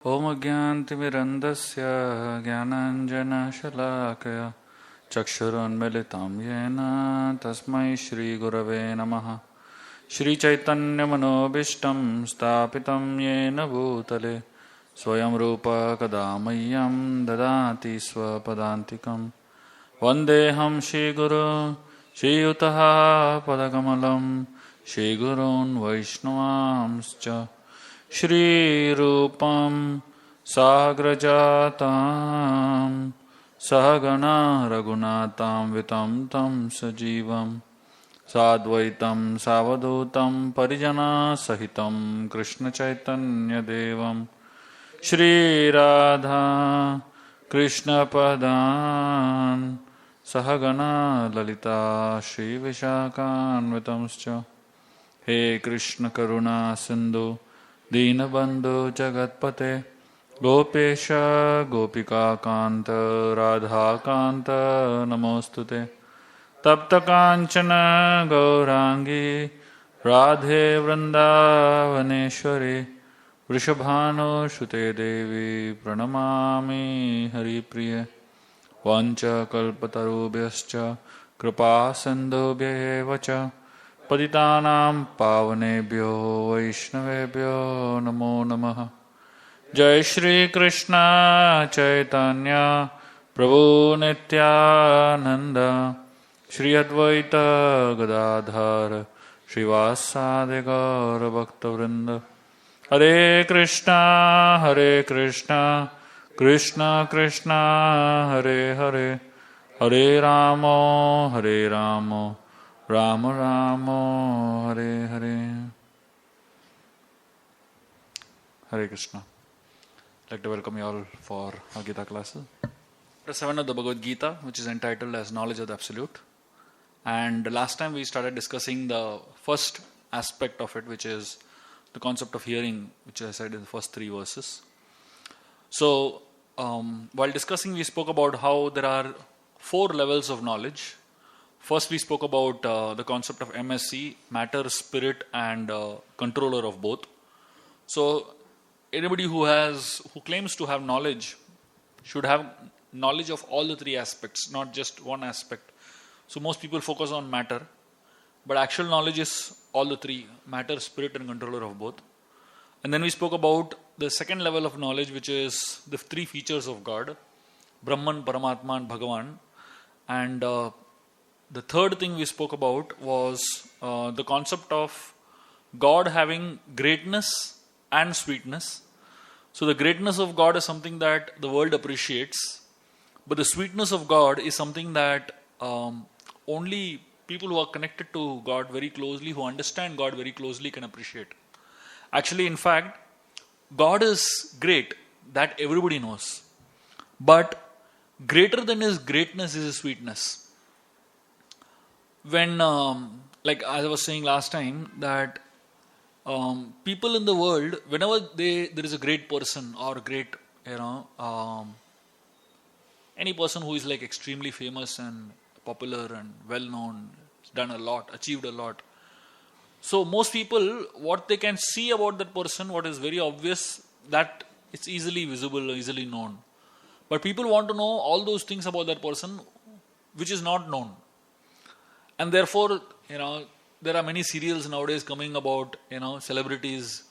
Om Agyantimirandasya Gyananjana Shalakaya Chakshurunmilitam Yena Tasmai Shri Gurave Namaha Shri Chaitanya Manobishtam Stapitam Yena Bhutale Swayam Rupa Kadamayam Dadati Swapadantikam Vandeham Shri Guru Shri Yutaha Padakamalam Shri Gurun Vaishnavamscha Shri Rupam Sagrajatam Sahagana Raghunatam Vitam Tam Sajivam Sadvaitam Savadutam Parijana Sahitam Krishna Chaitanya Devam Shri Radha Krishna Padan Sahagana Lalita Shri Vishakan Vitamscha He Krishna Karuna Sindhu Deenabandhu Jagatpate Gopesha Gopika Kanta Radha Kanta Namostute Tapta Kanchana Gaurangi Radhe Vrindavaneshwari Vrishabhano Shute Devi Pranamami Hari Priya Vancha Kalpatarubhyascha Kripa Sindhubhyevacha Patitanam Pavanebhyo Vaishnavebhyo Namo Namaha Jai Shri Krishna Chaitanya Prabhu Nityananda Shri Advaita Gadadhar Srivasadi Gaura Bhaktavrinda Hare Krishna Krishna Krishna Hare Hare Hare Ramo Rama Rama Hare Hare. Hare Krishna. I'd like to welcome you all for our Gita classes. Chapter 7 of the Bhagavad Gita, which is entitled as Knowledge of the Absolute. And last time we started discussing the first aspect of it, which is the concept of hearing, which I said in the first 3 verses. So, while discussing, we spoke about how there are 4 levels of knowledge. First, we spoke about the concept of MSC, matter, spirit, and controller of both. So, anybody who claims to have knowledge should have knowledge of all the 3 aspects, not just one aspect. So, most people focus on matter, but actual knowledge is all the 3: matter, spirit, and controller of both. And then we spoke about the second level of knowledge, which is the 3 features of God: Brahman, Paramatma, and Bhagavan. And the third thing we spoke about was the concept of God having greatness and sweetness. So the greatness of God is something that the world appreciates, but the sweetness of God is something that only people who are connected to God very closely, who understand God very closely, can appreciate. Actually, in fact, God is great, that everybody knows. But greater than His greatness is His sweetness. When, like as I was saying last time, that people in the world, whenever there is a great person or a great, any person who is like extremely famous and popular and well known, done a lot, achieved a lot. So most people, what they can see about that person, what is very obvious, that it's easily visible, easily known. But people want to know all those things about that person which is not known. And therefore, there are many serials nowadays coming about, celebrities'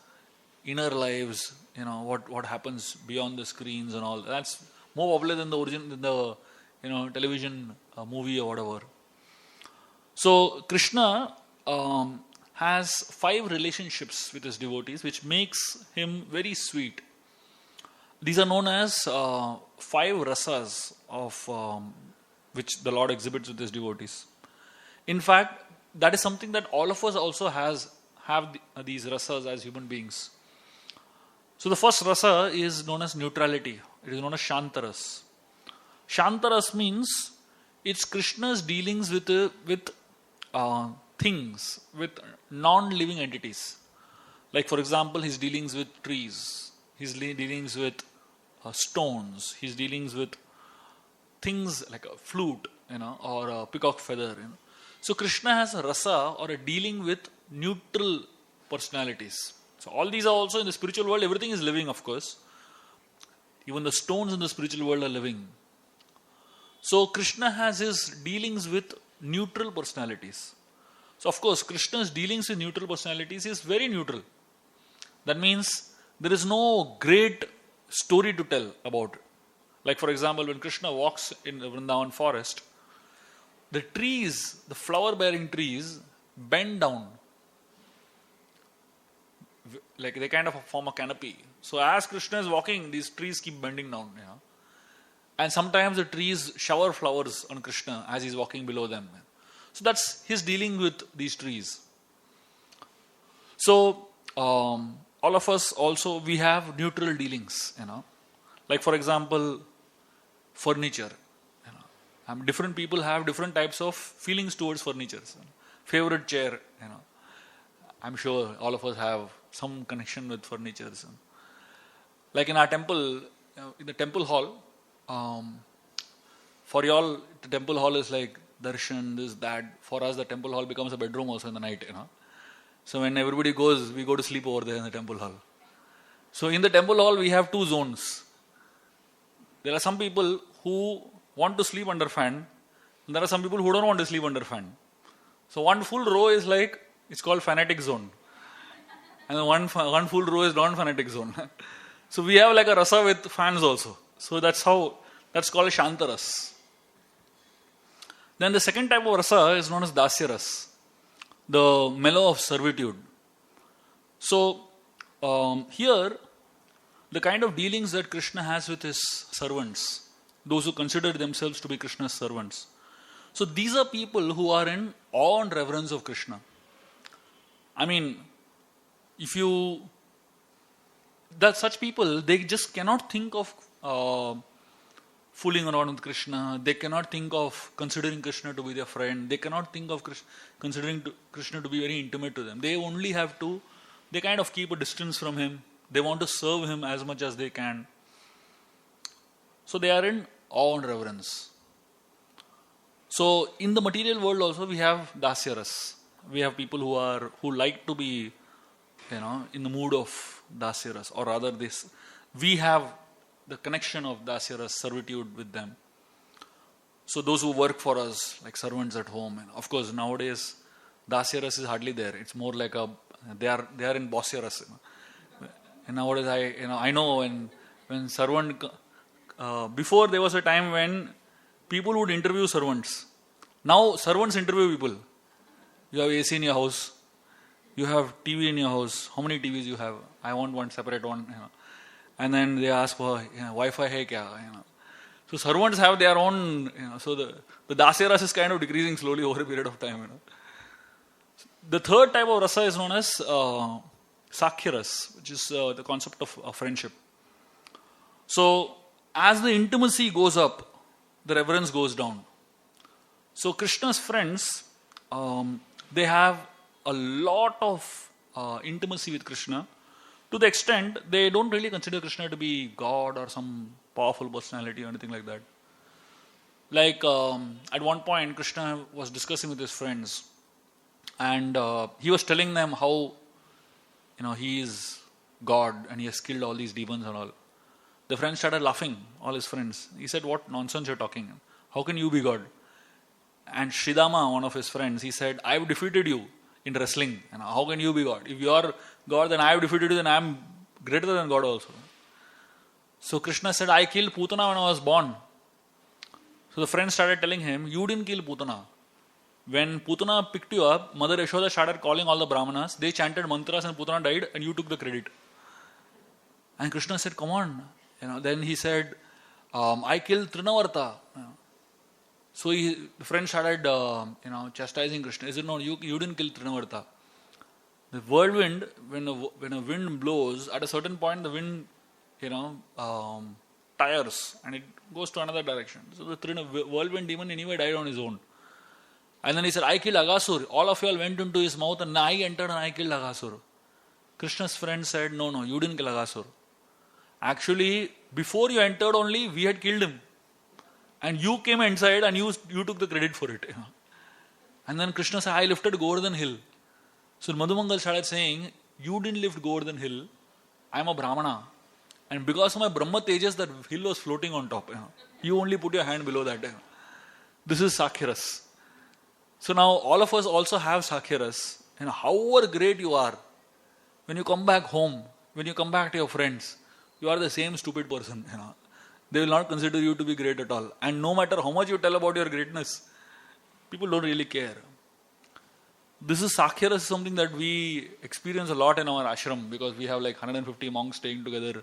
inner lives, what happens beyond the screens and all. That's more popular than the television movie or whatever. So Krishna has 5 relationships with his devotees, which makes him very sweet. These are known as 5 rasas of which the Lord exhibits with his devotees. In fact, that is something that all of us also have these rasas as human beings. So the first rasa is known as neutrality. It is known as Shantaras. Shantaras means it's Krishna's dealings with things, with non-living entities. Like for example, his dealings with trees, his dealings with stones, his dealings with things like a flute, or a peacock feather. So Krishna has a rasa or a dealing with neutral personalities. So all these are also in the spiritual world, everything is living, of course. Even the stones in the spiritual world are living. So Krishna has his dealings with neutral personalities. So of course, Krishna's dealings with neutral personalities is very neutral. That means there is no great story to tell about it. Like for example, when Krishna walks in the Vrindavan forest, the trees, the flower-bearing trees, bend down. Like they kind of form a canopy. So as Krishna is walking, these trees keep bending down. And sometimes the trees shower flowers on Krishna as he's walking below them. So that's his dealing with these trees. So all of us also, we have neutral dealings. Like for example, furniture. Different people have different types of feelings towards furniture. Favorite chair. I'm sure all of us have some connection with furniture. Like in our temple, in the temple hall, for y'all, the temple hall is like darshan, this, that. For us, the temple hall becomes a bedroom also in the night. So when everybody goes, we go to sleep over there in the temple hall. So in the temple hall, we have two zones. There are some people who want to sleep under fan, and there are some people who don't want to sleep under fan. So one full row is like, it's called fanatic zone. And one full row is non-fanatic zone. So we have like a rasa with fans also. So that's called Shantaras. Then the second type of rasa is known as Dasyaras, the mellow of servitude. So here, the kind of dealings that Krishna has with his servants, those who consider themselves to be Krishna's servants. So these are people who are in awe and reverence of Krishna. I mean, such people, they just cannot think of fooling around with Krishna. They cannot think of considering Krishna to be their friend. They cannot think of considering Krishna to be very intimate to them. They only have to, they kind of keep a distance from him. They want to serve him as much as they can. So they are in awe and reverence. So in the material world also we have dasyaras. We have people who like to be, in the mood of dasyaras, or rather we have the connection of dasyaras, servitude with them. So those who work for us, like servants at home, and of course nowadays dasyaras is hardly there. It's more like they are in bosyaras. And nowadays I know when servant, before there was a time when people would interview servants. Now servants interview people. You have AC in your house. You have TV in your house. How many TVs you have? I want one separate one. And then they ask for Wi-Fi hai kya? So servants have their own. So the dasyaras is kind of decreasing slowly over a period of time. The third type of rasa is known as sakhyaras, which is the concept of friendship. So as the intimacy goes up, the reverence goes down. So Krishna's friends, they have a lot of intimacy with Krishna, to the extent they don't really consider Krishna to be God or some powerful personality or anything like that. Like at one point Krishna was discussing with his friends, and he was telling them how he is God and he has killed all these demons and all. The friends started laughing, all his friends. He said, "What nonsense you're talking? How can you be God?" And Shridama, one of his friends, he said, "I have defeated you in wrestling. And how can you be God? If you are God, then I have defeated you, then I am greater than God also." So Krishna said, "I killed Putana when I was born." So the friends started telling him, "You didn't kill Putana. When Putana picked you up, Mother Yashoda started calling all the Brahmanas. They chanted mantras and Putana died and you took the credit." And Krishna said, "Come on." Then he said, "I killed Trinavarta." So the friend started, chastising Krishna. He said, "No, you didn't kill Trinavarta. The whirlwind, when a wind blows, at a certain point the wind, tires and it goes to another direction. So the whirlwind demon anyway died on his own." And then he said, "I killed Agasur. All of you all went into his mouth and I entered and I killed Agasur." Krishna's friend said, "No, you didn't kill Agasur. Actually, before you entered only, we had killed him. And you came inside and you took the credit for it." And then Krishna said, "I lifted Govardhan Hill." So Madhumangal started saying, "You didn't lift Govardhan Hill. I am a Brahmana. And because of my Brahma Tejas, that hill was floating on top. You only put your hand below that. This is Sakhiras. So now all of us also have Sakhiras. However great you are, when you come back home, when you come back to your friends, you are the same stupid person. They will not consider you to be great at all. And no matter how much you tell about your greatness, people don't really care. This is Sakhiras, something that we experience a lot in our ashram, because we have like 150 monks staying together.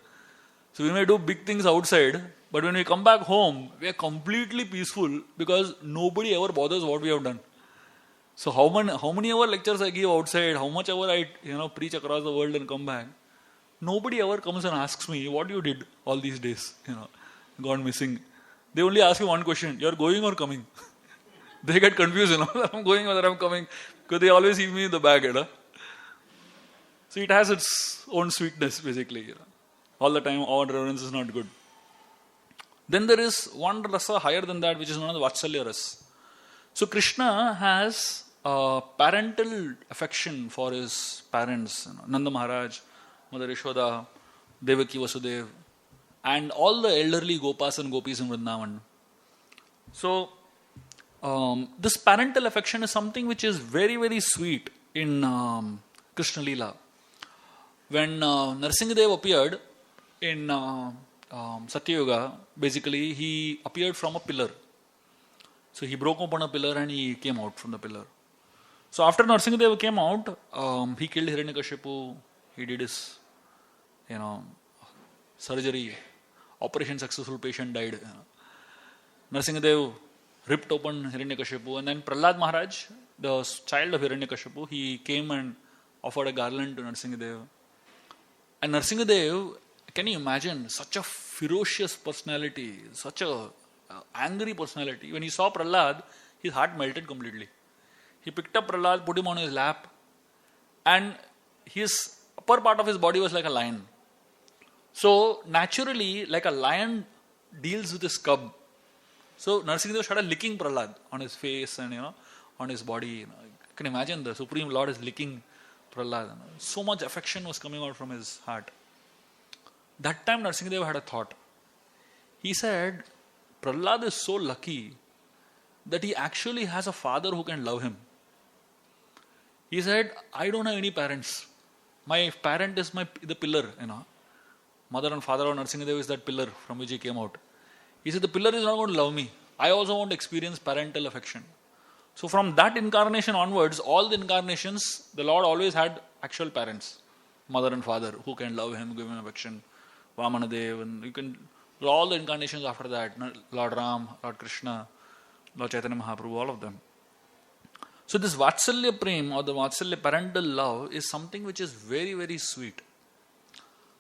So we may do big things outside, but when we come back home, we are completely peaceful because nobody ever bothers what we have done. So how many ever lectures I give outside, how much ever I preach across the world and come back, nobody ever comes and asks me what you did all these days, gone missing. They only ask me one question: you're going or coming? They get confused, whether I'm going or whether I'm coming, because they always see me in the bag. So it has its own sweetness, basically. All the time, our reverence is not good. Then there is one rasa higher than that, which is known as Vatsalya Ras. So Krishna has parental affection for his parents, Nanda Maharaj, Mother Yashoda, Devaki Vasudev, and all the elderly Gopas and Gopis in Vrindavan. So this parental affection is something which is very, very sweet in Krishna Leela. When Narsingadev appeared in Satyayuga, basically he appeared from a pillar. So he broke open a pillar and he came out from the pillar. So after Narsingadeva came out, he killed Hiranyakashipu, he did his surgery, operation successful, patient died. Narsingadev ripped open Hiranyakashipu, and then Prahlad Maharaj, the child of Hiranyakashipu, he came and offered a garland to Narsingadev. And Narsingadev, can you imagine, such a ferocious personality, such a angry personality. When he saw Prahlad, his heart melted completely. He picked up Prahlad, put him on his lap, and his upper part of his body was like a lion. So naturally, like a lion deals with his cub. So Narsingadev started licking Prahlad on his face and on his body. You can imagine the Supreme Lord is licking Prahlad. So much affection was coming out from his heart. That time Narsingadev had a thought. He said, Prahlad is so lucky that he actually has a father who can love him. He said, I don't have any parents. My parent is the pillar. Mother and father of Narsingadev is that pillar from which he came out. He said, the pillar is not going to love me. I also want to experience parental affection. So from that incarnation onwards, all the incarnations, the Lord always had actual parents. Mother and father who can love him, give him affection. Vamanadev, and you can all the incarnations after that, Lord Ram, Lord Krishna, Lord Chaitanya Mahaprabhu, all of them. So this Vatsalya Prem or the Vatsalya parental love is something which is very, very sweet.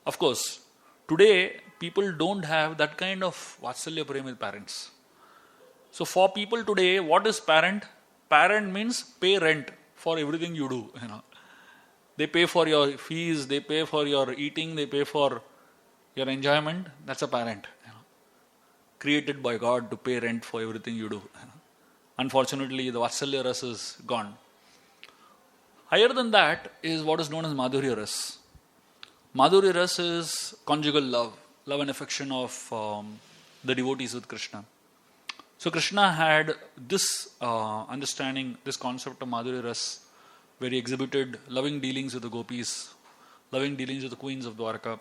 Of course, today people don't have that kind of Vatsalya Prem with parents. So for people today, what is parent? Parent means pay rent for everything you do. They pay for your fees, they pay for your eating, they pay for your enjoyment. That's a parent. Created by God to pay rent for everything you do. Unfortunately, the Vatsalya Ras is gone. Higher than that is what is known as Madhurya Ras. Madhurya Ras is conjugal love and affection of the devotees with Krishna. So Krishna had this understanding, this concept of Madhurya Ras, where he exhibited loving dealings with the gopis, loving dealings with the queens of Dwarka.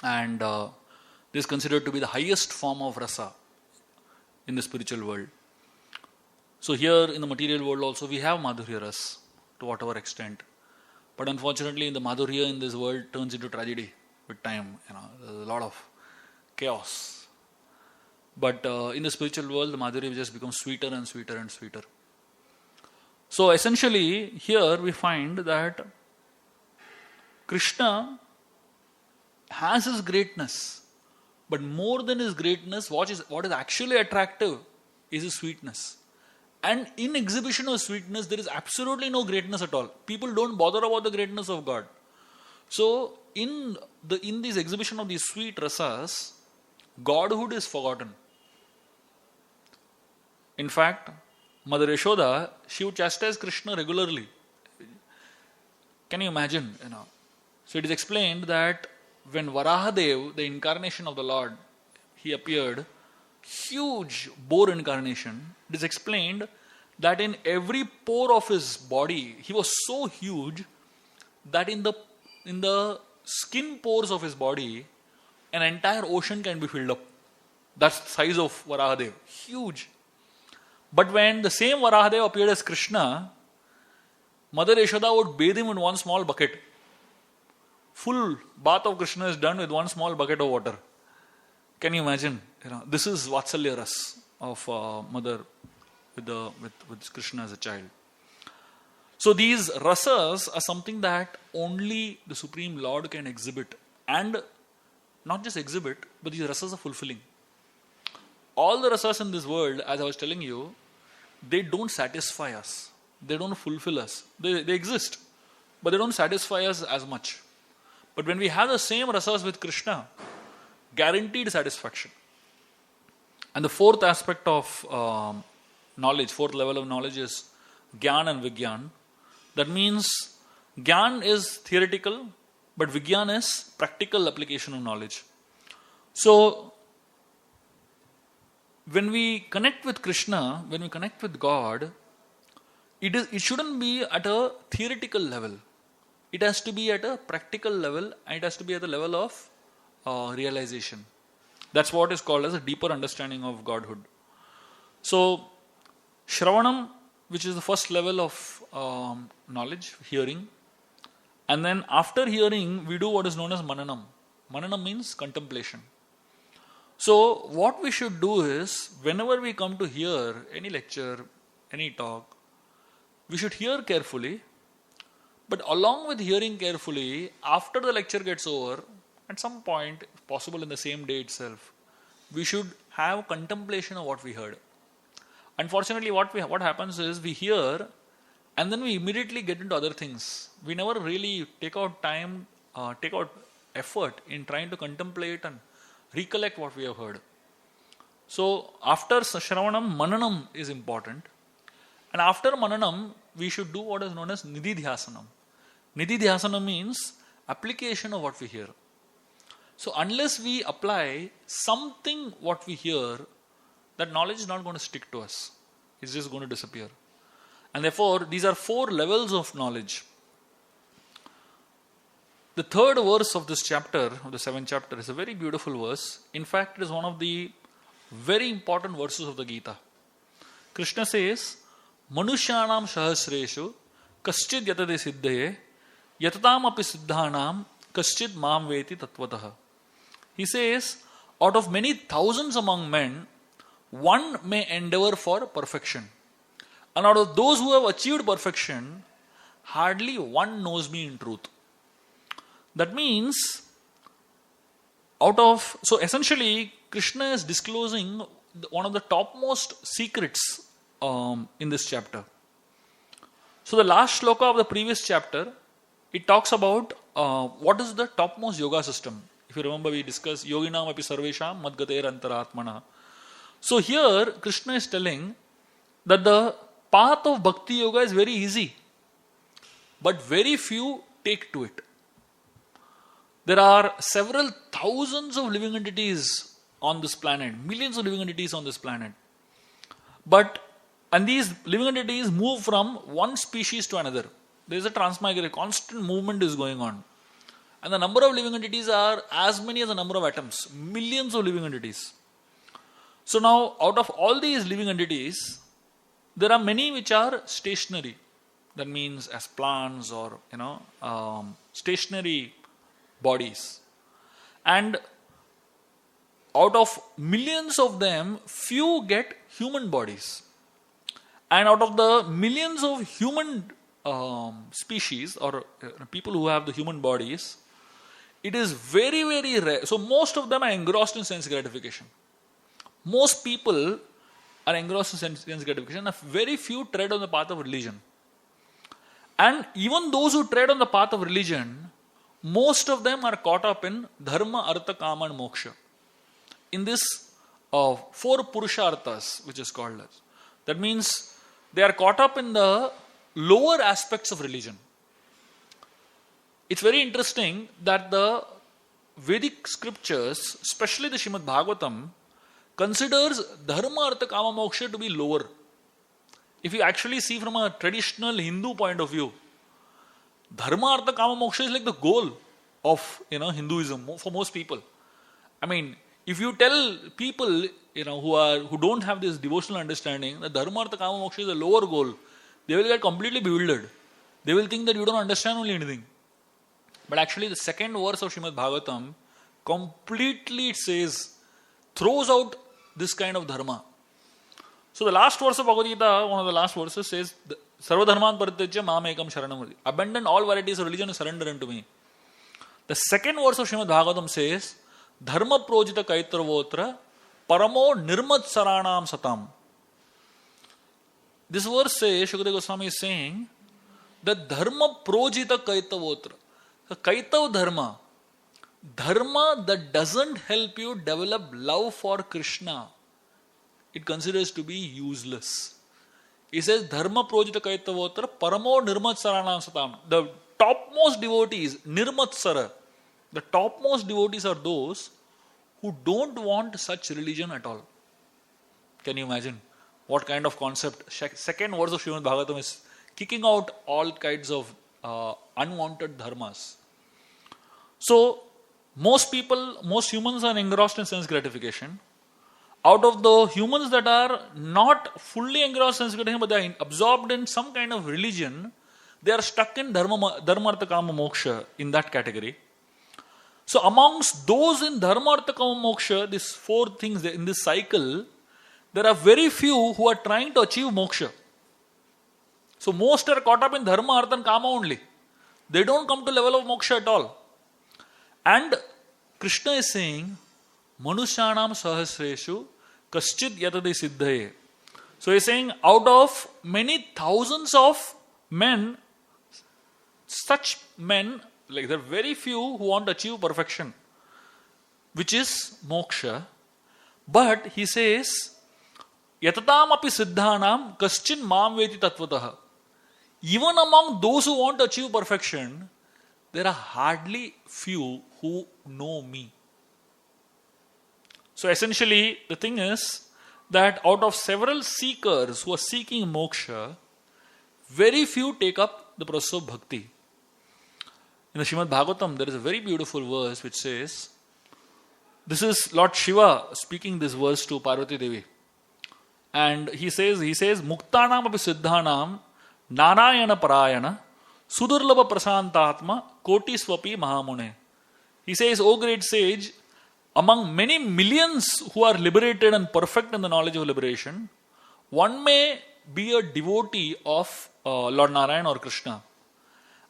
And this is considered to be the highest form of rasa in the spiritual world. So here in the material world also we have Madhurya Ras to whatever extent. But unfortunately in the Madhurya in this world turns into tragedy with time. There's a lot of chaos. But in the spiritual world the Madhurya just becomes sweeter and sweeter and sweeter. So essentially here we find that Krishna has his greatness, but more than his greatness, what is actually attractive is his sweetness. And in exhibition of sweetness, there is absolutely no greatness at all. People don't bother about the greatness of God. So in this exhibition of these sweet rasas, Godhood is forgotten. In fact, Mother Yashoda, she would chastise Krishna regularly. Can you imagine? So it is explained that when Varahadev, the incarnation of the Lord, he appeared, huge boar incarnation, it is explained that in every pore of his body, he was so huge that in the skin pores of his body, an entire ocean can be filled up. That's the size of Varahadev. Huge. But when the same Varahadev appeared as Krishna, Mother Yashoda would bathe him in one small bucket. Full bath of Krishna is done with one small bucket of water. Can you imagine? This is Vatsalya Ras of Mother with Krishna as a child. So these rasas are something that only the Supreme Lord can exhibit. And not just exhibit, but these rasas are fulfilling. All the rasas in this world, as I was telling you, they don't satisfy us. They don't fulfill us. They exist, but they don't satisfy us as much. But when we have the same rasas with Krishna, guaranteed satisfaction. And the fourth aspect of knowledge, fourth level of knowledge is Gyan and Vigyan. That means Gyan is theoretical, but Vigyan is practical application of knowledge. So, when we connect with Krishna, when we connect with God, it shouldn't be at a theoretical level. It has to be at a practical level, and it has to be at the level of realization. That's what is called as a deeper understanding of Godhood. So, Shravanam, which is the first level of knowledge, hearing. And then after hearing, we do what is known as Mananam. Mananam means contemplation. So, what we should do is, whenever we come to hear any lecture, any talk, we should hear carefully. But along with hearing carefully, after the lecture gets over, at some point, if possible in the same day itself, we should have contemplation of what we heard. Unfortunately, what happens is we hear and then we immediately get into other things. We never really take out time, take out effort in trying to contemplate and recollect what we have heard. So, after Shravanam, Mananam is important. And after Mananam, we should do what is known as Nididhyasanam. Nididhyasanam means application of what we hear. So, unless we apply something what we hear, that knowledge is not going to stick to us. It's just going to disappear. And therefore, these are 4 levels of knowledge. The third verse of this chapter, of the 7th chapter, is a very beautiful verse. In fact, it is one of the very important verses of the Gita. Krishna says, Manushyanam sahasreshu kaschid yatade siddhaye yatatam api siddhanam kaschid mam veti tattvataha. He says, out of many thousands among men, one may endeavor for perfection. And out of those who have achieved perfection, hardly one knows me in truth. That means, so essentially, Krishna is disclosing one of the topmost secrets in this chapter. So the last shloka of the previous chapter, it talks about what is the topmost yoga system. If you remember, we discussed yoginam api sarvesham madgater antaratmana. So here, Krishna is telling that the path of bhakti yoga is very easy, but very few take to it. There are several thousands of living entities on this planet, millions of living entities on this planet. And these living entities move from one species to another. There is a transmigration, constant movement is going on. And the number of living entities are as many as the number of atoms, millions of living entities. So now, out of all these living entities, there are many which are stationary. That means as plants or, stationary bodies. And out of millions of them, few get human bodies. And out of the millions of human species or people who have the human bodies, it is very, very rare. So most of them are engrossed in sense gratification. Most people are engrossed in sense gratification, and very few tread on the path of religion. And even those who tread on the path of religion, most of them are caught up in dharma, artha, kama and moksha. In this 4 purusharthas, which is called as. That means they are caught up in the lower aspects of religion. It's very interesting that the Vedic scriptures, especially the Srimad Bhagavatam, considers dharma, artha, kama, moksha to be lower. If you actually see from a traditional Hindu point of view, dharma, artha, kama, moksha is like the goal of Hinduism for most people. I mean, if you tell people who don't have this devotional understanding that dharma, artha, kama, moksha is a lower goal, they will get completely bewildered. They will think that you don't understand only anything. But actually, the second verse of Srimad Bhagavatam completely, it says, throws out this kind of dharma. So the last verse of Bhagavad Gita, one of the last verses says, Sarva dharman parityajya mam ekam sharanam. Abandon all varieties of religion and surrender unto me. The second verse of Srimad Bhagavatam says, Dharma projita kaitarvotra paramo nirmat saranam satam. This verse says, Shukadeva Goswami is saying, that dharma projita kaitavotra. So kaitav dharma that doesn't help you develop love for Krishna, it considers to be useless. He says, dharma projita kaitavotra paramo nirmat saranam satam. The topmost devotees, nirmatsara, the topmost devotees are those who don't want such religion at all. Can you imagine what kind of concept? Second verse of Srimad Bhagavatam is kicking out all kinds of unwanted dharmas. So, most humans are engrossed in sense gratification. Out of the humans that are not fully engrossed in sense gratification, but they are absorbed in some kind of religion, they are stuck in dharma, artha, kama, moksha, in that category. So, amongst those in dharma, artha, kama, moksha, these four things in this cycle, there are very few who are trying to achieve moksha. So, most are caught up in dharma, artha, and kama only. They don't come to level of moksha at all. And Krishna is saying, Manusyanam sahasreshu kaschid yatade siddhaye. So he is saying, out of many thousands of men, such men, like there are very few who want to achieve perfection, which is moksha. But he says, yatatam api siddhanam kaschin mam veti tattvataha. Even among those who want to achieve perfection, there are hardly few who know me. So essentially, the thing is that out of several seekers who are seeking moksha, very few take up the process of bhakti. In the Srimad Bhagavatam, there is a very beautiful verse which says, this is Lord Shiva speaking this verse to Parvati Devi. And he says, Muktanam api siddhanam narayana parayana sudurlabha prasantatma koti swapi mahamune. He says, O great sage, among many millions who are liberated and perfect in the knowledge of liberation, one may be a devotee of Lord Narayan or Krishna.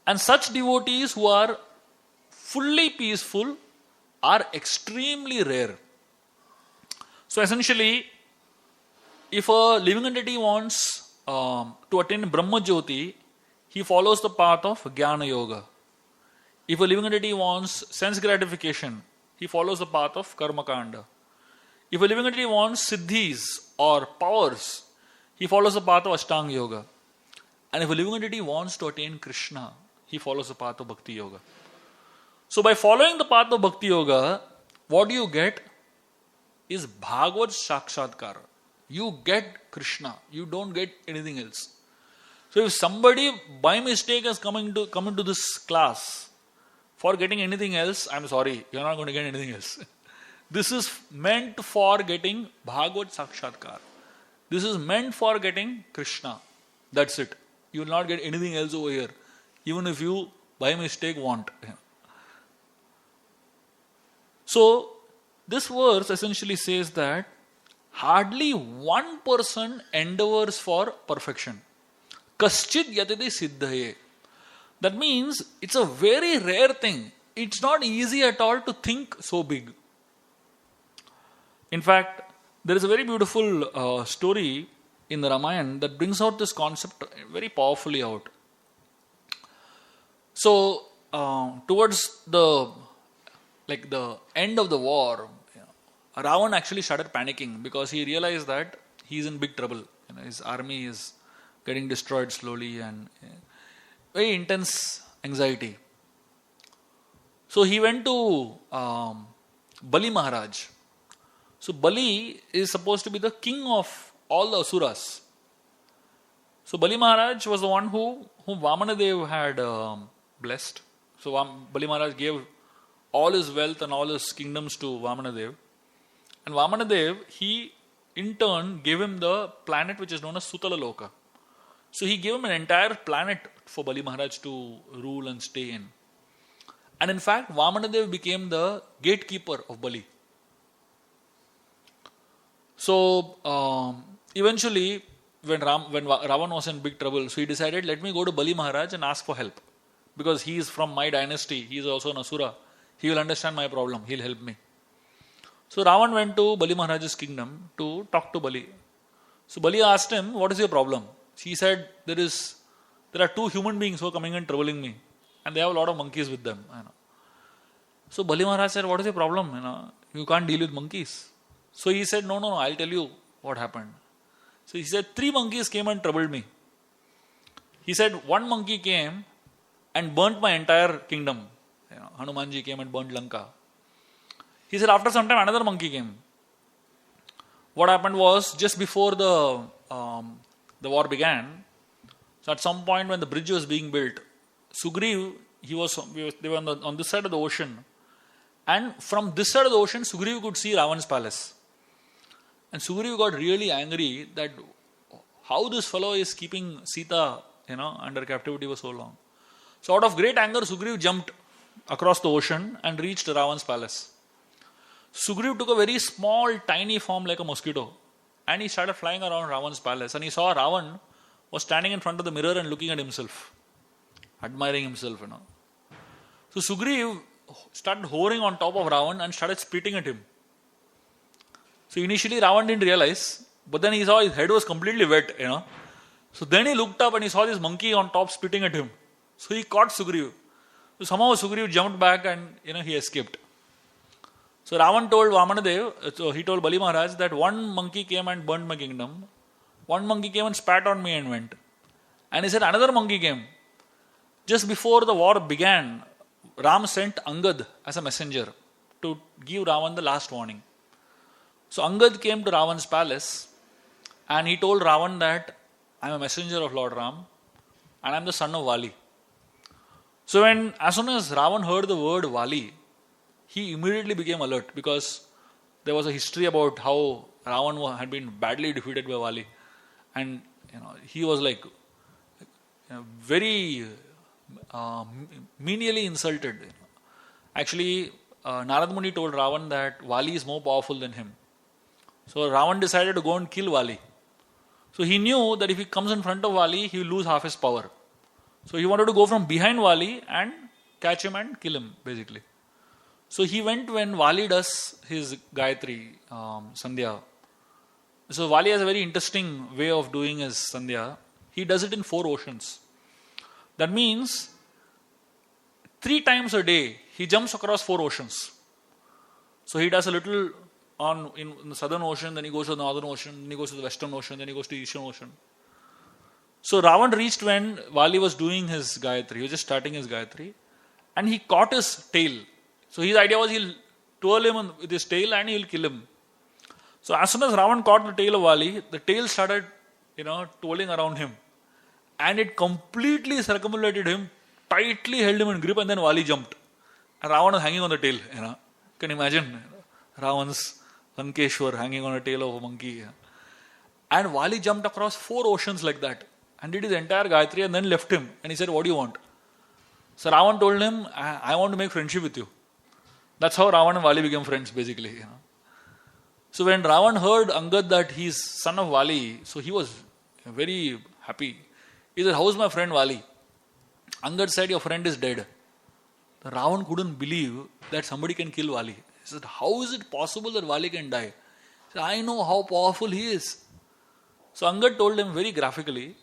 And such devotees who are fully peaceful are extremely rare. So essentially, if a living entity wants to attain Brahma Jyoti, he follows the path of Jnana Yoga. If a living entity wants sense gratification, he follows the path of Karma Kanda. If a living entity wants siddhis or powers, he follows the path of Ashtanga Yoga. And if a living entity wants to attain Krishna, he follows the path of Bhakti Yoga. So by following the path of Bhakti Yoga, what you get is Bhagavad Sakshatkar. You get Krishna. You don't get anything else. So if somebody by mistake has come into this class for getting anything else, I'm sorry, you're not going to get anything else. This is meant for getting Bhagavad Sakshatkar. This is meant for getting Krishna. That's it. You will not get anything else over here, even if you by mistake want. So, this verse essentially says that hardly one person endeavors for perfection. Kaschid yatide siddhaye. That means it's a very rare thing. It's not easy at all to think so big. In fact, there is a very beautiful story in the Ramayana that brings out this concept very powerfully out. So, towards the end of the war, Ravan actually started panicking because he realized that he is in big trouble. His army is getting destroyed slowly and very intense anxiety. So he went to Bali Maharaj. So Bali is supposed to be the king of all the asuras. So Bali Maharaj was the one whom Vamanadev had blessed. So Bali Maharaj gave all his wealth and all his kingdoms to Vamanadev. And Vamanadev, he in turn gave him the planet which is known as Sutala Loka. So he gave him an entire planet for Bali Maharaj to rule and stay in. And in fact, Vamanadev became the gatekeeper of Bali. So eventually, when Ravan was in big trouble, so he decided, let me go to Bali Maharaj and ask for help. Because he is from my dynasty, he is also an Asura. He will understand my problem, he will help me. So Ravan went to Bali Maharaj's kingdom to talk to Bali. So Bali asked him, what is your problem? He said, there are two human beings who are coming and troubling me. And they have a lot of monkeys with them. So Bali Maharaj said, what is your problem? You can't deal with monkeys. So he said, no, I'll tell you what happened. So he said, 3 monkeys came and troubled me. He said, 1 monkey came and burnt my entire kingdom. Hanumanji came and burnt Lanka. He said, after some time, another monkey came. What happened was, just before the war began, so at some point when the bridge was being built, Sugriv, they were on this side of the ocean. And from this side of the ocean, Sugriv could see Ravan's palace. And Sugriv got really angry that how this fellow is keeping Sita, under captivity for so long. So out of great anger, Sugriv jumped across the ocean and reached Ravan's palace. Sugriv took a very small, tiny form like a mosquito. And he started flying around Ravan's palace. And he saw Ravan was standing in front of the mirror and looking at himself. Admiring himself, So Sugriv started hovering on top of Ravan and started spitting at him. So initially Ravan didn't realize, but then he saw his head was completely wet, So then he looked up and he saw this monkey on top spitting at him. So he caught Sugriv. So somehow Sugriv jumped back and he escaped. So Ravan told Vamanadev, so he told Bali Maharaj that 1 monkey came and burnt my kingdom. 1 monkey came and spat on me and went. And he said another monkey came. Just before the war began, Ram sent Angad as a messenger to give Ravan the last warning. So Angad came to Ravan's palace and he told Ravan that I am a messenger of Lord Ram and I am the son of Vali. So as soon as Ravan heard the word Vali, he immediately became alert because there was a history about how Ravan had been badly defeated by Vali. And he was like very menially insulted. Actually, Narad Muni told Ravan that Vali is more powerful than him. So Ravan decided to go and kill Vali. So he knew that if he comes in front of Vali, he will lose half his power. So he wanted to go from behind Vali and catch him and kill him, basically. So he went when Vali does his Gayatri, Sandhya. So Vali has a very interesting way of doing his Sandhya. He does it in 4 oceans. That means 3 times a day, he jumps across 4 oceans. So he does a little in the southern ocean, then he goes to the northern ocean, then he goes to the western ocean, then he goes to the eastern ocean. So Ravan reached when Vali was doing his Gayatri. He was just starting his Gayatri. And he caught his tail. So his idea was he'll twirl him with his tail and he'll kill him. So as soon as Ravan caught the tail of Vali, the tail started, twirling around him. And it completely circumambulated him, tightly held him in grip, and then Vali jumped. And Ravan was hanging on the tail. Can you imagine? Ravan's Lankeshwar hanging on a tail of a monkey. And Vali jumped across 4 oceans like that. And did his entire Gayatri and then left him. And he said, what do you want? So Ravan told him, I want to make friendship with you. That's how Ravan and Vali became friends, basically. So when Ravan heard Angad that he's son of Vali, so he was very happy. He said, how's my friend Vali? Angad said, your friend is dead. Ravan couldn't believe that somebody can kill Vali. He said, how is it possible that Vali can die? He said, I know how powerful he is. So Angad told him very graphically,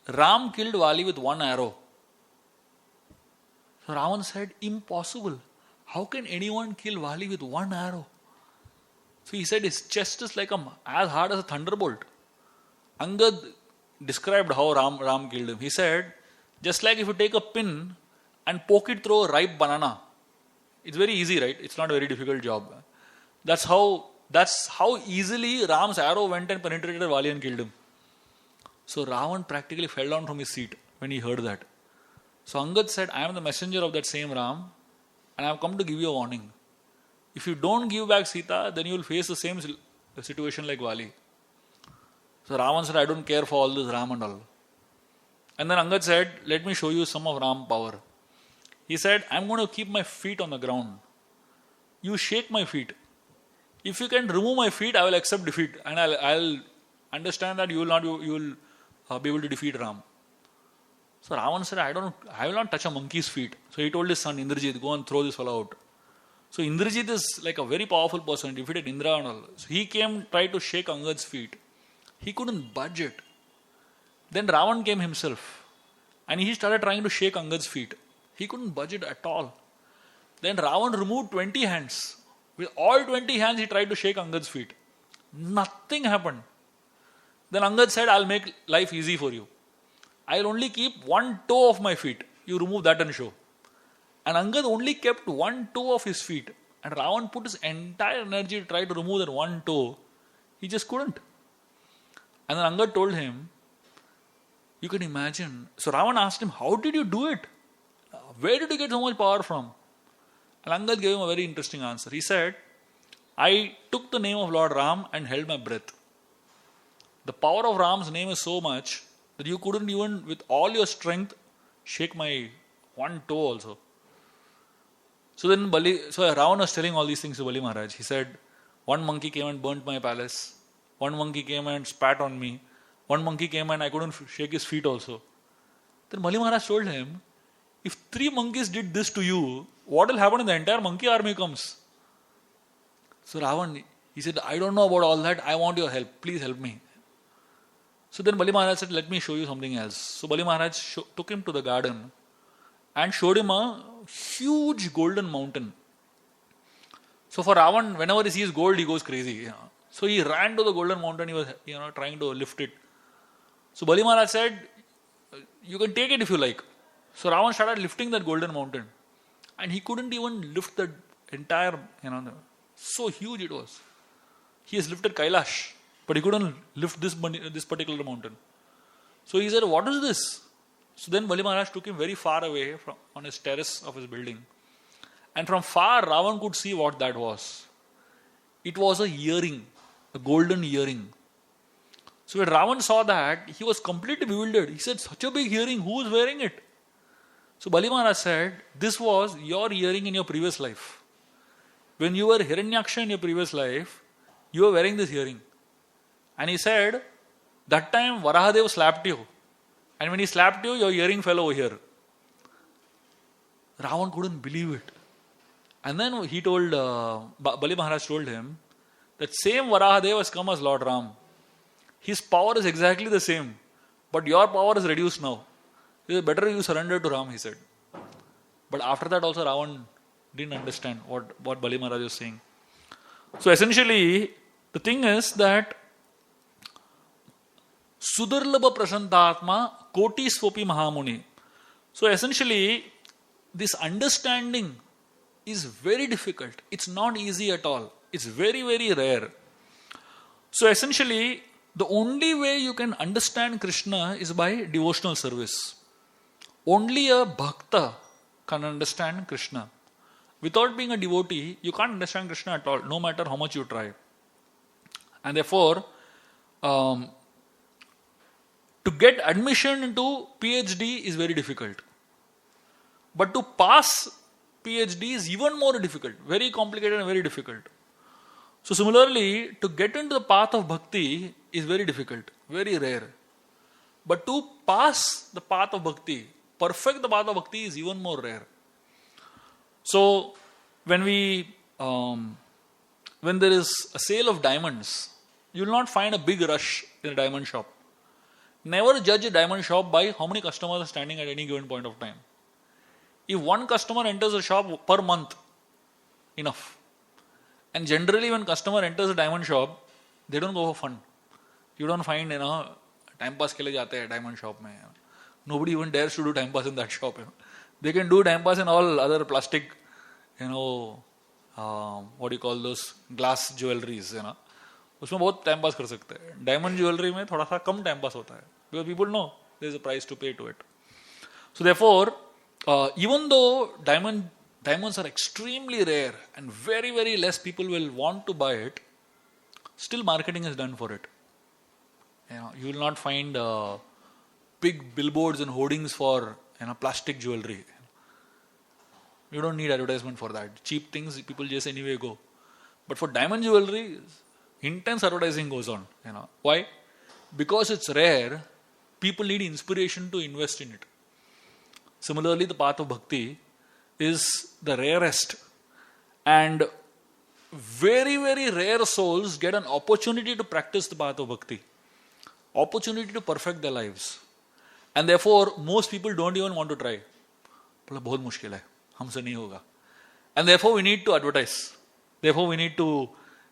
Ram killed Vali with 1 arrow. So Ravan said, impossible. How can anyone kill Vali with 1 arrow? So he said his chest is like as hard as a thunderbolt. Angad described how Ram killed him. He said, just like if you take a pin and poke it through a ripe banana, It's very easy, right? It's not a very difficult job. That's how easily Ram's arrow went and penetrated Vali and killed him. So Ravan practically fell down from his seat when he heard that. So Angad said, I am the messenger of that same Ram and I have come to give you a warning. If you don't give back Sita, then you will face the same situation like Vali. So Ravan said, I don't care for all this Ram and all. And then Angad said, let me show you some of Ram power. He said, I am going to keep my feet on the ground. You shake my feet. If you can remove my feet, I will accept defeat. And I'll understand that you will be able to defeat Ram. So Ravan said, I will not touch a monkey's feet. So he told his son Indrajit, go and throw this fellow out. So Indrajit is like a very powerful person, defeated Indra and all. So he came, tried to shake Angad's feet. He couldn't budge it. Then Ravan came himself and he started trying to shake Angad's feet. He couldn't budge it at all. Then Ravan removed 20 hands. With all 20 hands he tried to shake Angad's feet. Nothing happened. Then Angad said, I'll make life easy for you. I'll only keep one toe of my feet. You remove that and show. And Angad only kept one toe of his feet. And Ravan put his entire energy to try to remove that one toe. He just couldn't. And then Angad told him, you can imagine. So Ravan asked him, how did you do it? Where did you get so much power from? And Angad gave him a very interesting answer. He said, I took the name of Lord Ram and held my breath. The power of Ram's name is so much that you couldn't even, with all your strength, shake my one toe also. So then Ravan was telling all these things to Bali Maharaj. He said, one monkey came and burnt my palace. One monkey came and spat on me. One monkey came and I couldn't shake his feet also. Then Bali Maharaj told him, if 3 monkeys did this to you, what will happen when the entire monkey army comes? So Ravan, he said, I don't know about all that. I want your help. Please help me. So then Bali Maharaj said, let me show you something else. So Bali Maharaj took him to the garden and showed him a huge golden mountain. So for Ravan, whenever he sees gold, he goes crazy. So he ran to the golden mountain. He was trying to lift it. So Bali Maharaj said, you can take it if you like. So Ravan started lifting that golden mountain. And he couldn't even lift the entire, so huge it was. He has lifted Kailash, but he couldn't lift this particular mountain. So he said, what is this? So then Bali Maharaj took him very far away on his terrace of his building. And from far, Ravan could see what that was. It was a earring, a golden earring. So when Ravan saw that, he was completely bewildered. He said, such a big earring, who is wearing it? So Bali Maharaj said, this was your earring in your previous life. When you were Hiranyaksha in your previous life, you were wearing this earring. And he said, that time Varahadev slapped you. And when he slapped you, your earring fell over here. Ravan couldn't believe it. And then he told, Bali Maharaj told him, that same Varahadev has come as Lord Ram. His power is exactly the same. But your power is reduced now. It is better you surrender to Ram, he said. But after that also Ravan didn't understand what Bali Maharaj was saying. So essentially, the thing is that Sudarlabha Prasantatma Koti Swopi Mahamuni. So essentially, this understanding is very difficult. It's not easy at all. It's very, very rare. So essentially, the only way you can understand Krishna is by devotional service. Only a bhakta can understand Krishna. Without being a devotee, you can't understand Krishna at all, no matter how much you try. And therefore, to get admission into PhD is very difficult. But to pass PhD is even more difficult, very complicated and very difficult. So similarly, to get into the path of bhakti is very difficult, very rare. But to pass the path of bhakti, perfect the path of bhakti is even more rare. So when there is a sale of diamonds, you will not find a big rush in a diamond shop. Never judge a diamond shop by how many customers are standing at any given point of time. If one customer enters a shop per month, enough. And generally when customer enters a diamond shop, they don't go for fun. You don't find, time pass ke liye jate hai diamond shop mein. Nobody even dares to do time pass in that shop. They can do time pass in all other plastic, what do you call those glass jewelries, उसमें बहुत time pass कर सकते हैं. Diamond jewellery में थोड़ा सा कम time pass होता है, because people know there is a price to pay to it. So therefore, even though diamonds are extremely rare and very, very less people will want to buy it, still marketing is done for it. You will not find big billboards and hoardings for plastic jewelry. You don't need advertisement for that. Cheap things people just anyway go. But for diamond jewelry, intense advertising goes on. Why? Because it's rare, people need inspiration to invest in it. Similarly, the path of bhakti is the rarest, and very, very rare souls get an opportunity to practice the path of bhakti, opportunity to perfect their lives, and therefore most people don't even want to try. बहुत मुश्किल है, हमसे नहीं होगा. And therefore we need to advertise. Therefore we need to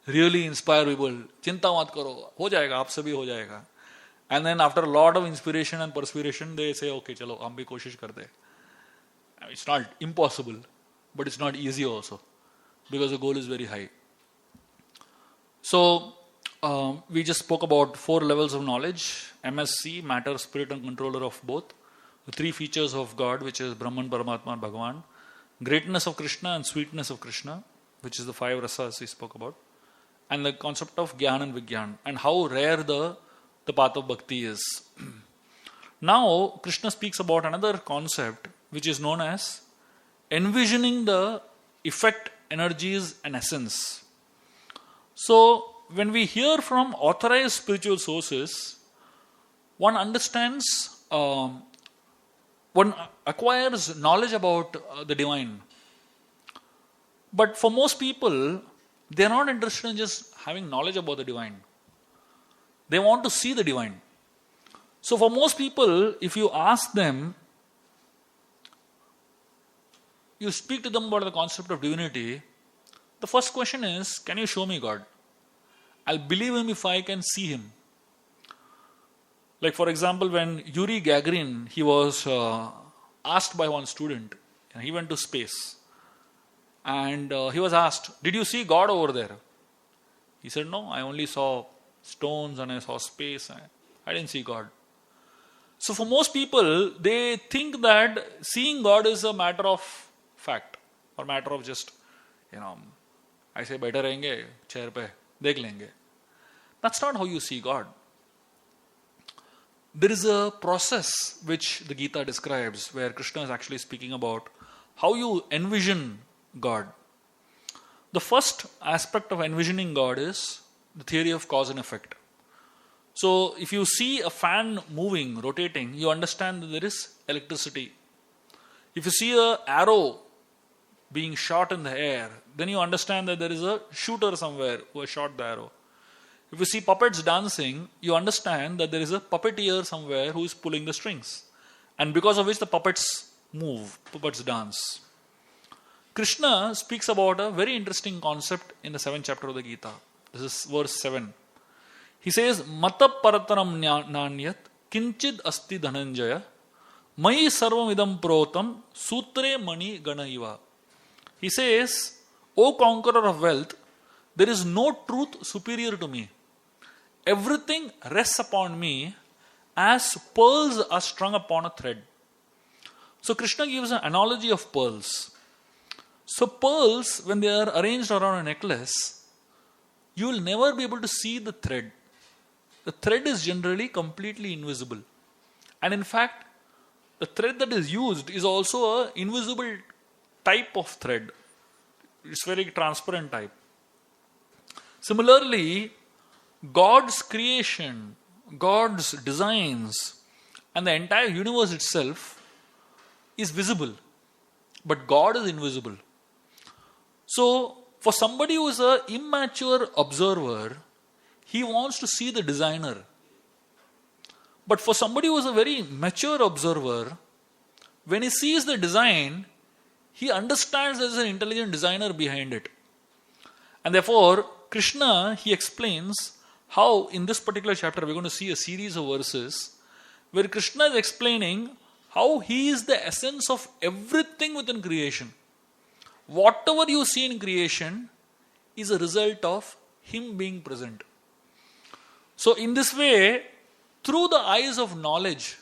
really inspire people. चिंता मत करो, हो जाएगा, आपसे भी हो जाएगा. And then after a lot of inspiration and perspiration, they say, okay, चलो हम भी कोशिश करते. It's not impossible, but it's not easy also, because the goal is very high. So, we just spoke about 4 levels of knowledge: MSC, matter, spirit, and controller of both. The 3 features of God, which is Brahman, Paramatma, and Bhagavan. Greatness of Krishna and sweetness of Krishna, which is the 5 rasas we spoke about. And the concept of Gyan and Vigyan, and how rare the path of bhakti is. Now, Krishna speaks about another concept, which is known as envisioning the effect, energies, and essence. So, when we hear from authorized spiritual sources, one understands, one acquires knowledge about the divine. But for most people, they are not interested in just having knowledge about the divine. They want to see the divine. So for most people, if you ask them, you speak to them about the concept of divinity, the first question is, can you show me God? I'll believe him if I can see him. Like for example, when Yuri Gagarin, he was asked by one student, he went to space, and he was asked, did you see God over there? He said, no, I only saw stones and I saw space. I didn't see God. So for most people, they think that seeing God is a matter of fact, or matter of just, ऐसे बैठे रहेंगे chair पे देख लेंगे. That's not how you see God. There is a process which the Gita describes, where Krishna is actually speaking about how you envision God. The first aspect of envisioning God is the theory of cause and effect. So, if you see a fan moving, rotating, you understand that there is electricity. If you see an arrow being shot in the air, then you understand that there is a shooter somewhere who has shot the arrow. If you see puppets dancing, you understand that there is a puppeteer somewhere who is pulling the strings, and because of which the puppets move, puppets dance. Krishna speaks about a very interesting concept in the 7th chapter of the Gita. This is verse 7. He says, Mata parataram nanyat kinchid asti dhananjaya mai sarvam idam protam sutre mani ganaiva. He says, O conqueror of wealth, there is no truth superior to me. Everything rests upon me as pearls are strung upon a thread. So Krishna gives an analogy of pearls. So pearls, when they are arranged around a necklace, you will never be able to see the thread. The thread is generally completely invisible. And in fact, the thread that is used is also an invisible type of thread. It's very transparent type. Similarly, God's creation, God's designs, and the entire universe itself is visible. But God is invisible. So, for somebody who is an immature observer, he wants to see the designer. But for somebody who is a very mature observer, when he sees the design, he understands there is an intelligent designer behind it. And therefore, Krishna, he explains how in this particular chapter we're going to see a series of verses where Krishna is explaining how he is the essence of everything within creation. whatever you see in creation is a result of Him being present. So in this way, through the eyes of knowledge,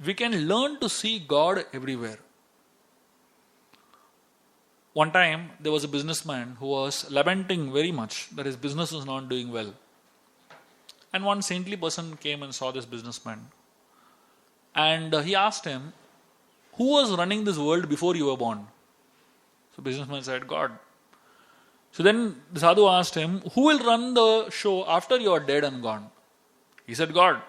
we can learn to see God everywhere. One time, there was a businessman who was lamenting very much that his business was not doing well. And one saintly person came and saw this businessman. And he asked him, who was running this world before you were born? So businessman said, God. So then the sadhu asked him, who will run the show after you are dead and gone? He said, God.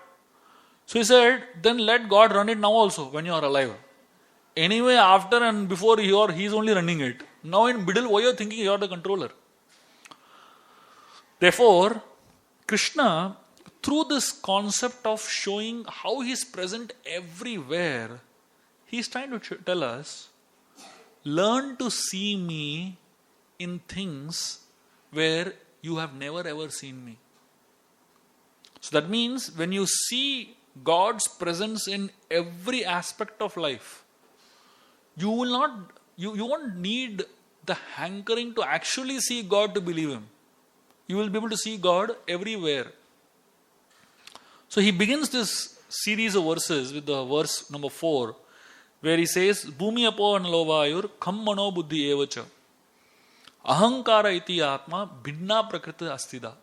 So he said, then let God run it now also when you are alive. Anyway, after and before he's only running it. Now in middle, why you are thinking you are the controller? Therefore, Krishna, through this concept of showing how he is present everywhere, he is trying to tell us, learn to see me in things where you have never ever seen me. So that means when you see God's presence in every aspect of life, you won't need the hankering to actually see God to believe Him. You will be able to see God everywhere. So he begins this series of verses with the verse number 4, where he says, Bhumi apo analovayur kham mano buddhi evacha ahankara iti atma bhinna prakriti astida.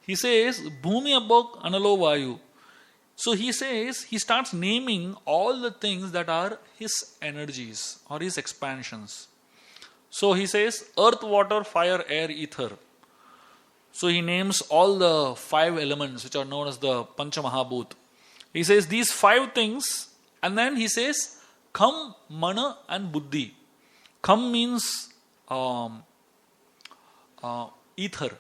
He says, Bhumi apo analovayu. So he says, he starts naming all the things that are his energies or his expansions. So he says, earth, water, fire, air, ether. So he names all the 5 elements which are known as the Pancha Mahabhut. He says these 5 things, and then he says, Kham, Mana and Buddhi. Kham means ether.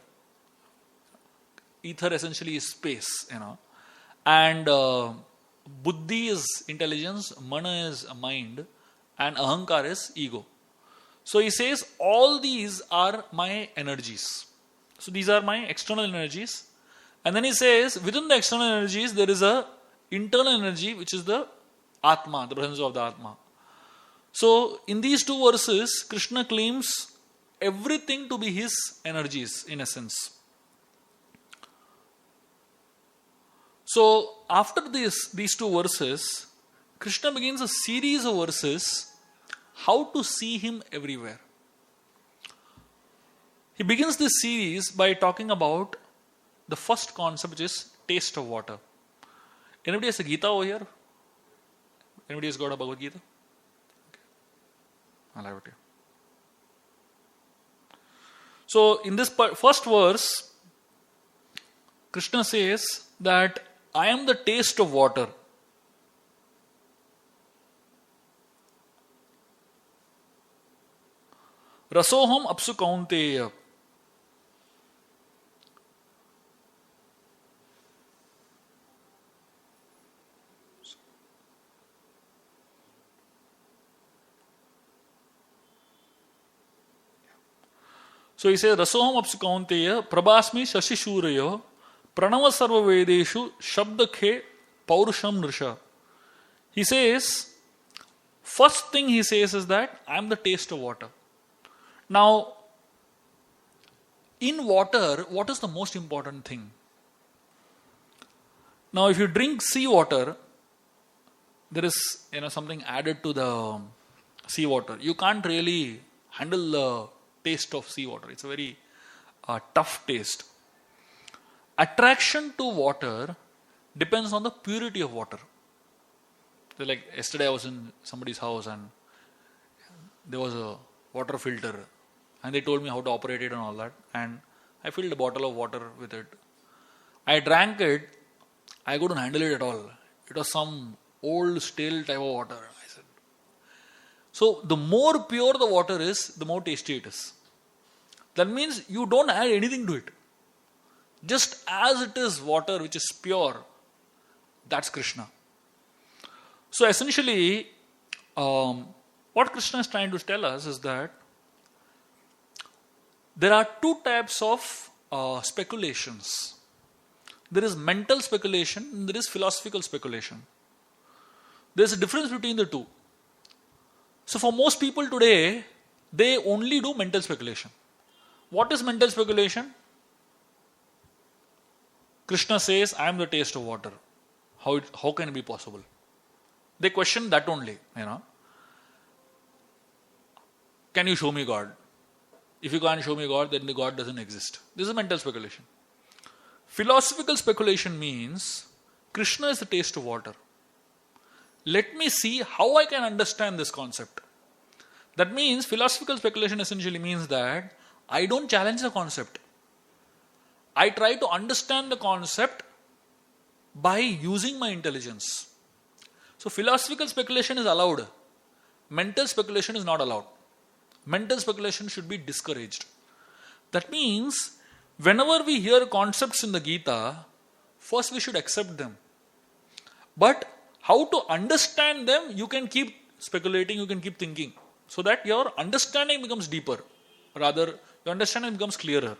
Ether essentially is space, And Buddhi is intelligence, Mana is mind, and Ahankar is ego. So he says, all these are my energies. So these are my external energies. And then he says, within the external energies, there is a internal energy, which is the Atma, the presence of the Atma. So in these 2 verses, Krishna claims everything to be his energies, in essence. So after these 2 verses, Krishna begins a series of verses, how to see him everywhere. He begins this series by talking about the first concept, which is taste of water. Anybody has a Gita over here? Anybody has got a Bhagavad Gita? Okay. I'll have it here. So in this first verse, Krishna says that I am the taste of water. Rasoham apsu kaunteya. So he says, Rasoham apsu kaunteya, prabhasmi shashi shurayo, pranava sarva vedeshu, shabdakhe, paurusham nrisha. He says, first thing he says is that I am the taste of water. Now, in water, what is the most important thing? Now, if you drink seawater, there is something added to the seawater. You can't really handle the taste of seawater. It's a very tough taste. Attraction to water depends on the purity of water. So like yesterday I was in somebody's house and there was a water filter and they told me how to operate it and all that, and I filled a bottle of water with it. I drank it. I couldn't handle it at all. It was some old stale type of water. I said. So the more pure the water is, the more tasty it is. That means you don't add anything to it. Just as it is water which is pure, that's Krishna. So essentially, what Krishna is trying to tell us is that there are 2 types of speculations. There is mental speculation and there is philosophical speculation. There is a difference between the 2. So for most people today, they only do mental speculation. What is mental speculation? Krishna says, I am the taste of water. How can it be possible? They question that only, Can you show me God? If you can't show me God, then the God doesn't exist. This is mental speculation. Philosophical speculation means Krishna is the taste of water. Let me see how I can understand this concept. That means philosophical speculation essentially means that I don't challenge the concept. I try to understand the concept by using my intelligence. So philosophical speculation is allowed. Mental speculation is not allowed. Mental speculation should be discouraged. That means whenever we hear concepts in the Gita, first we should accept them. But how to understand them, you can keep speculating, you can keep thinking, so that your understanding becomes deeper. Rather, your understanding becomes clearer.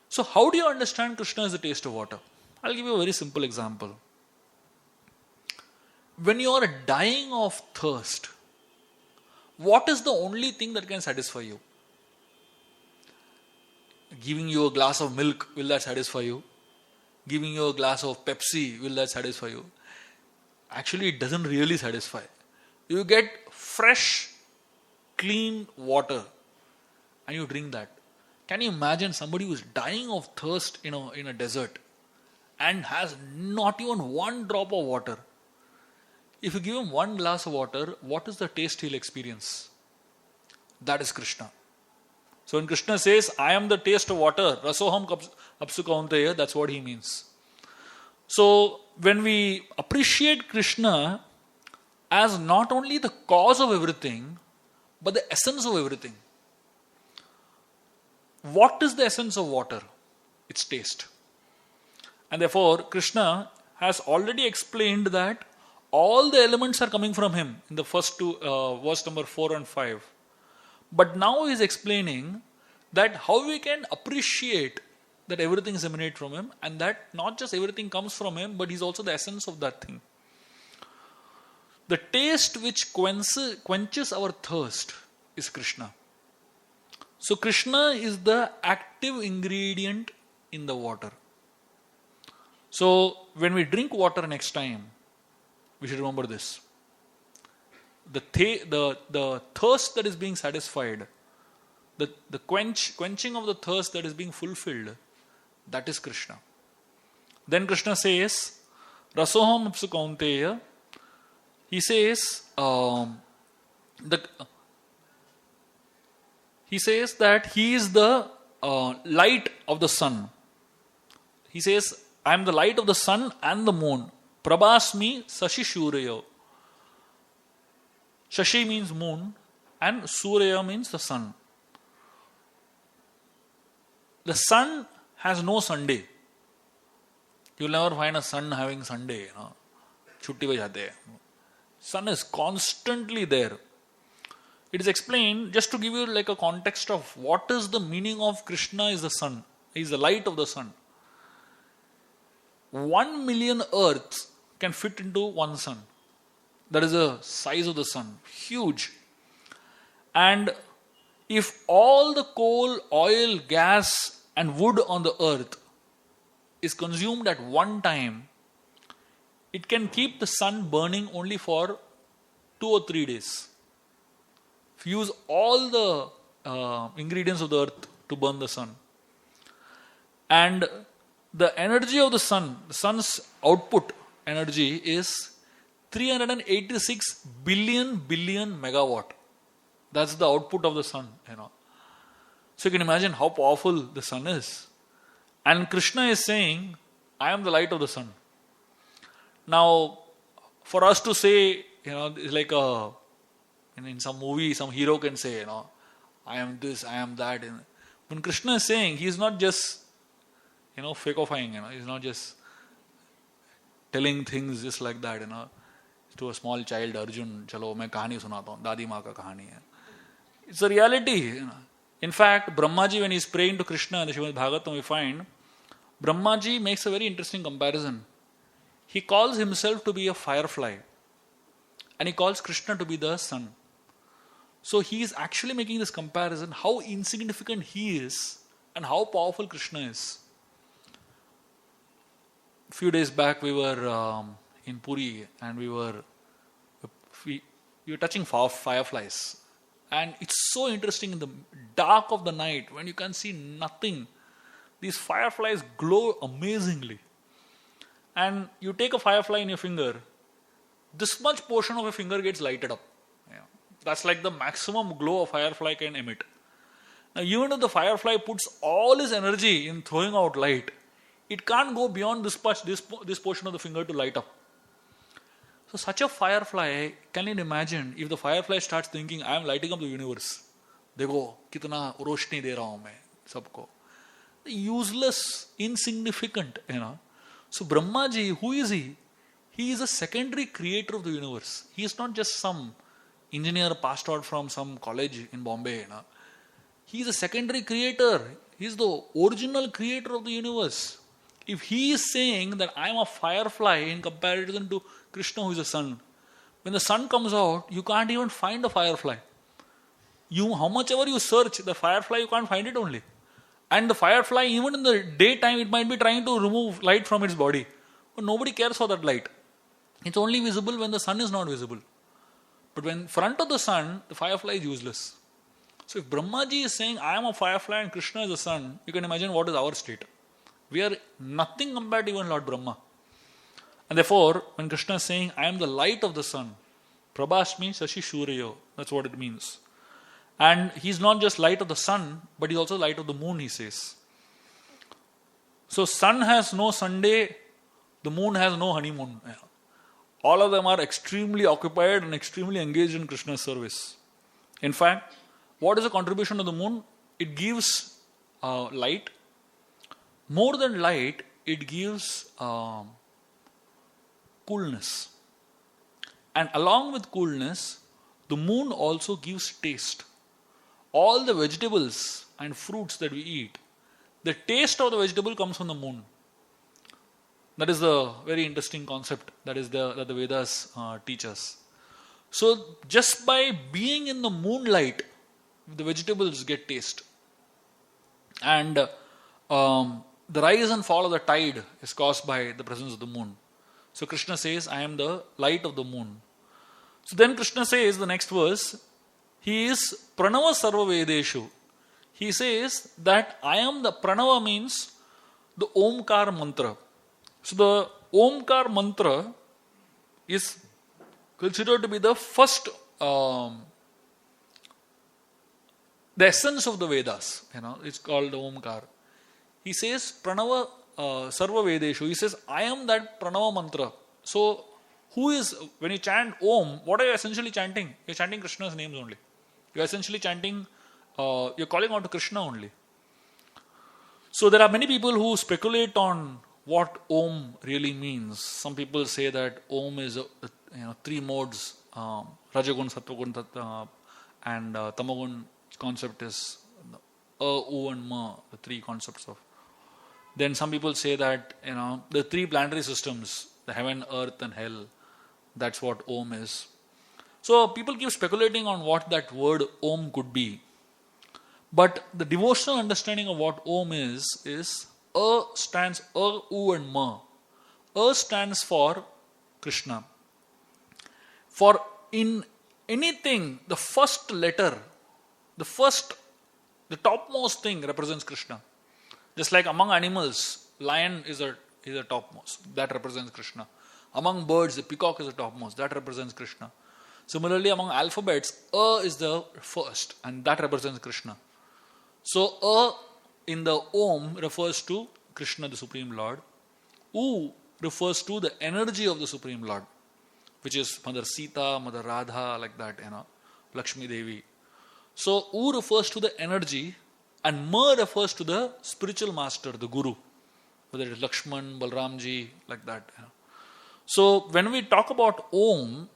So how do you understand Krishna as the taste of water? I'll give you a very simple example. When you are dying of thirst, what is the only thing that can satisfy you? Giving you a glass of milk, will that satisfy you? Giving you a glass of Pepsi, will that satisfy you? Actually, it doesn't really satisfy. You get fresh, clean water and you drink that. Can you imagine somebody who is dying of thirst in a desert and has not even one drop of water? If you give him one glass of water, what is the taste he'll experience? That is Krishna. So when Krishna says, I am the taste of water, rasoham apsu kaunteya, that's what he means. So when we appreciate Krishna as not only the cause of everything, but the essence of everything. What is the essence of water? Its taste. And therefore, Krishna has already explained that all the elements are coming from him in the first two, verse number 4 and 5. But now he is explaining that how we can appreciate that everything is emanate from him, and that not just everything comes from him, but he's also the essence of that thing. The taste which quenches our thirst is Krishna. So Krishna is the active ingredient in the water. So when we drink water next time, we should remember this. The thirst that is being satisfied, the quenching of the thirst that is being fulfilled, that is Krishna. Then Krishna says, Rasoham apsu kaunteya. He says, that he is the light of the sun. He says, I am the light of the sun and the moon. Prabhasmi sashi shurayo. Shashi means moon and Surya means the sun. The sun has no Sunday. You'll never find a sun having Sunday. Chutti pe jate hai. Sun is constantly there. It is explained, just to give you like a context of what is the meaning of Krishna is the sun. He is the light of the sun. 1 million earths can fit into one sun. That is the size of the sun. Huge. And if all the coal, oil, gas and wood on the earth is consumed at one time, it can keep the sun burning only for 2 or 3 days. If you use all the ingredients of the earth to burn the sun. And the energy of the sun's output energy is 386 billion megawatt. That's the output of the sun. So you can imagine how powerful the sun is. And Krishna is saying, I am the light of the sun. Now, for us to say, it's like in some movie, some hero can say, I am this, I am that. When Krishna is saying, he is not just, fakeifying, he's not just telling things just like that, to a small child, Arjun, chalo, main kahani sunata hu, dadi maa ka kahani hai. It's a reality. In fact, Brahmaji, when he's praying to Krishna in the Srimad Bhagavatam, we find, Brahmaji makes a very interesting comparison. He calls himself to be a firefly. And he calls Krishna to be the sun. So he is actually making this comparison, how insignificant he is and how powerful Krishna is. A few days back we were in Puri and we were touching fireflies, and it's so interesting in the dark of the night when you can see nothing. These fireflies glow amazingly, and you take a firefly in your finger, this much portion of your finger gets lighted up. That's like the maximum glow a firefly can emit. Now, even if the firefly puts all his energy in throwing out light, it can't go beyond this portion of the finger to light up. So such a firefly, can you imagine if the firefly starts thinking, I am lighting up the universe. Dekho, kitna roshni de raha hu main sabko. Useless, insignificant, So Brahmaji, who is he? He is a secondary creator of the universe. He is not just some engineer passed out from some college in Bombay. He is a secondary creator. He is the original creator of the universe. If he is saying that I am a firefly in comparison to Krishna who is a sun, when the sun comes out, you can't even find a firefly. How much ever you search, the firefly, you can't find it only. And the firefly, even in the daytime, it might be trying to remove light from its body. But nobody cares for that light. It's only visible when the sun is not visible. But when in front of the sun, the firefly is useless. So if Brahmaji is saying, I am a firefly and Krishna is the sun, you can imagine what is our state. We are nothing compared to even Lord Brahma. And therefore, when Krishna is saying, I am the light of the sun, Prabhasmi Sashi Shurayo, that's what it means. And he's not just light of the sun, but he's also light of the moon, he says. So sun has no Sunday, the moon has no honeymoon. All of them are extremely occupied and extremely engaged in Krishna's service. In fact, what is the contribution of the moon? It gives light. More than light, it gives coolness. And along with coolness, the moon also gives taste. All the vegetables and fruits that we eat, the taste of the vegetable comes from the moon. That is the very interesting concept that the Vedas teach us. So just by being in the moonlight, the vegetables get taste. And the rise and fall of the tide is caused by the presence of the moon. So Krishna says, I am the light of the moon. So then Krishna says, the next verse, he is Pranava Sarva Vedeshu. He says that I am the Pranava means the Omkar mantra. So the Omkar mantra is considered to be the first, the essence of the Vedas. It's called the Omkar. He says Pranava Sarva Vedeshu. He says, I am that Pranava mantra. So who is, when you chant Om, what are you essentially chanting? You're chanting Krishna's names only. You're essentially chanting, you're calling out to Krishna only. So there are many people who speculate on what Om really means. Some people say that Om is three modes, Rajagun, Sattvagun, and Tamagun concept is U and Ma, the three concepts of. Then some people say that the three planetary systems, the heaven, earth and hell, that's what Om is. So people keep speculating on what that word Om could be. But the devotional understanding of what Om is stands U and Ma. Stands for Krishna. For in anything, the first letter, the topmost thing represents Krishna. Just like among animals, lion is a topmost. That represents Krishna. Among birds, the peacock is the topmost. That represents Krishna. Similarly, among alphabets, is the first, and that represents Krishna. So, in the Om refers to Krishna, the Supreme Lord. U refers to the energy of the Supreme Lord, which is Mother Sita, Mother Radha, like that, Lakshmi Devi. So, U refers to the energy, and Ma refers to the spiritual master, the Guru, whether it is Lakshman, Balramji, like that. So, when we talk about Om,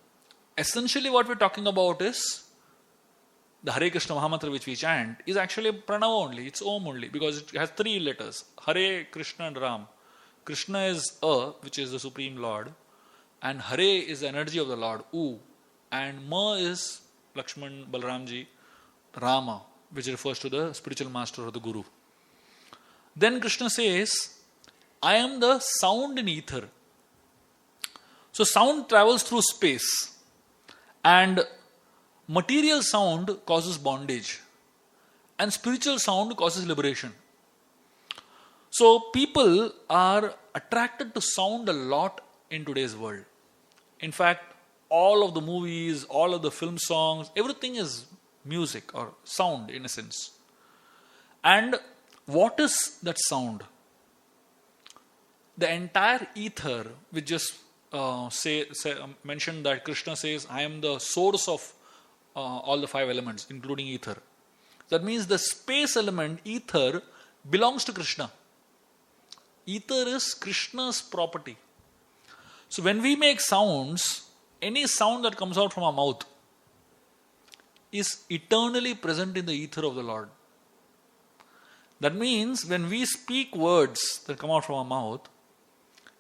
essentially what we're talking about is the Hare Krishna Mahamantra which we chant is actually Pranava only, it's Om only, because it has three letters, Hare, Krishna and Ram. Krishna is which is the Supreme Lord, and Hare is the energy of the Lord, U, and Ma is Lakshman, Balramji, Rama, which refers to the spiritual master or the guru. Then Krishna says, I am the sound in ether. So sound travels through space, and material sound causes bondage, and spiritual sound causes liberation. So people are attracted to sound a lot in today's world. In fact, all of the movies, all of the film songs, everything is music or sound in a sense. And what is that sound? The entire ether, which just mentioned that Krishna says, I am the source of all the 5 elements, including ether. That means the space element, ether, belongs to Krishna. Ether is Krishna's property. So when we make sounds, any sound that comes out from our mouth is eternally present in the ether of the Lord. That means when we speak words that come out from our mouth,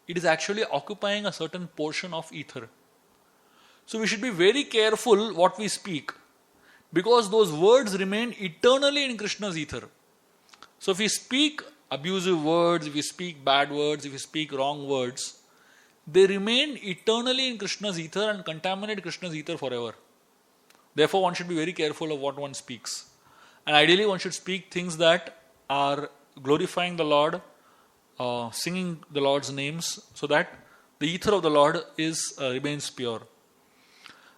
it is actually occupying a certain portion of ether. So we should be very careful what we speak, because those words remain eternally in Krishna's ether. So if we speak abusive words, if we speak bad words, if we speak wrong words, they remain eternally in Krishna's ether and contaminate Krishna's ether forever. Therefore, one should be very careful of what one speaks. And ideally, one should speak things that are glorifying the Lord, singing the Lord's names, so that the ether of the Lord remains pure.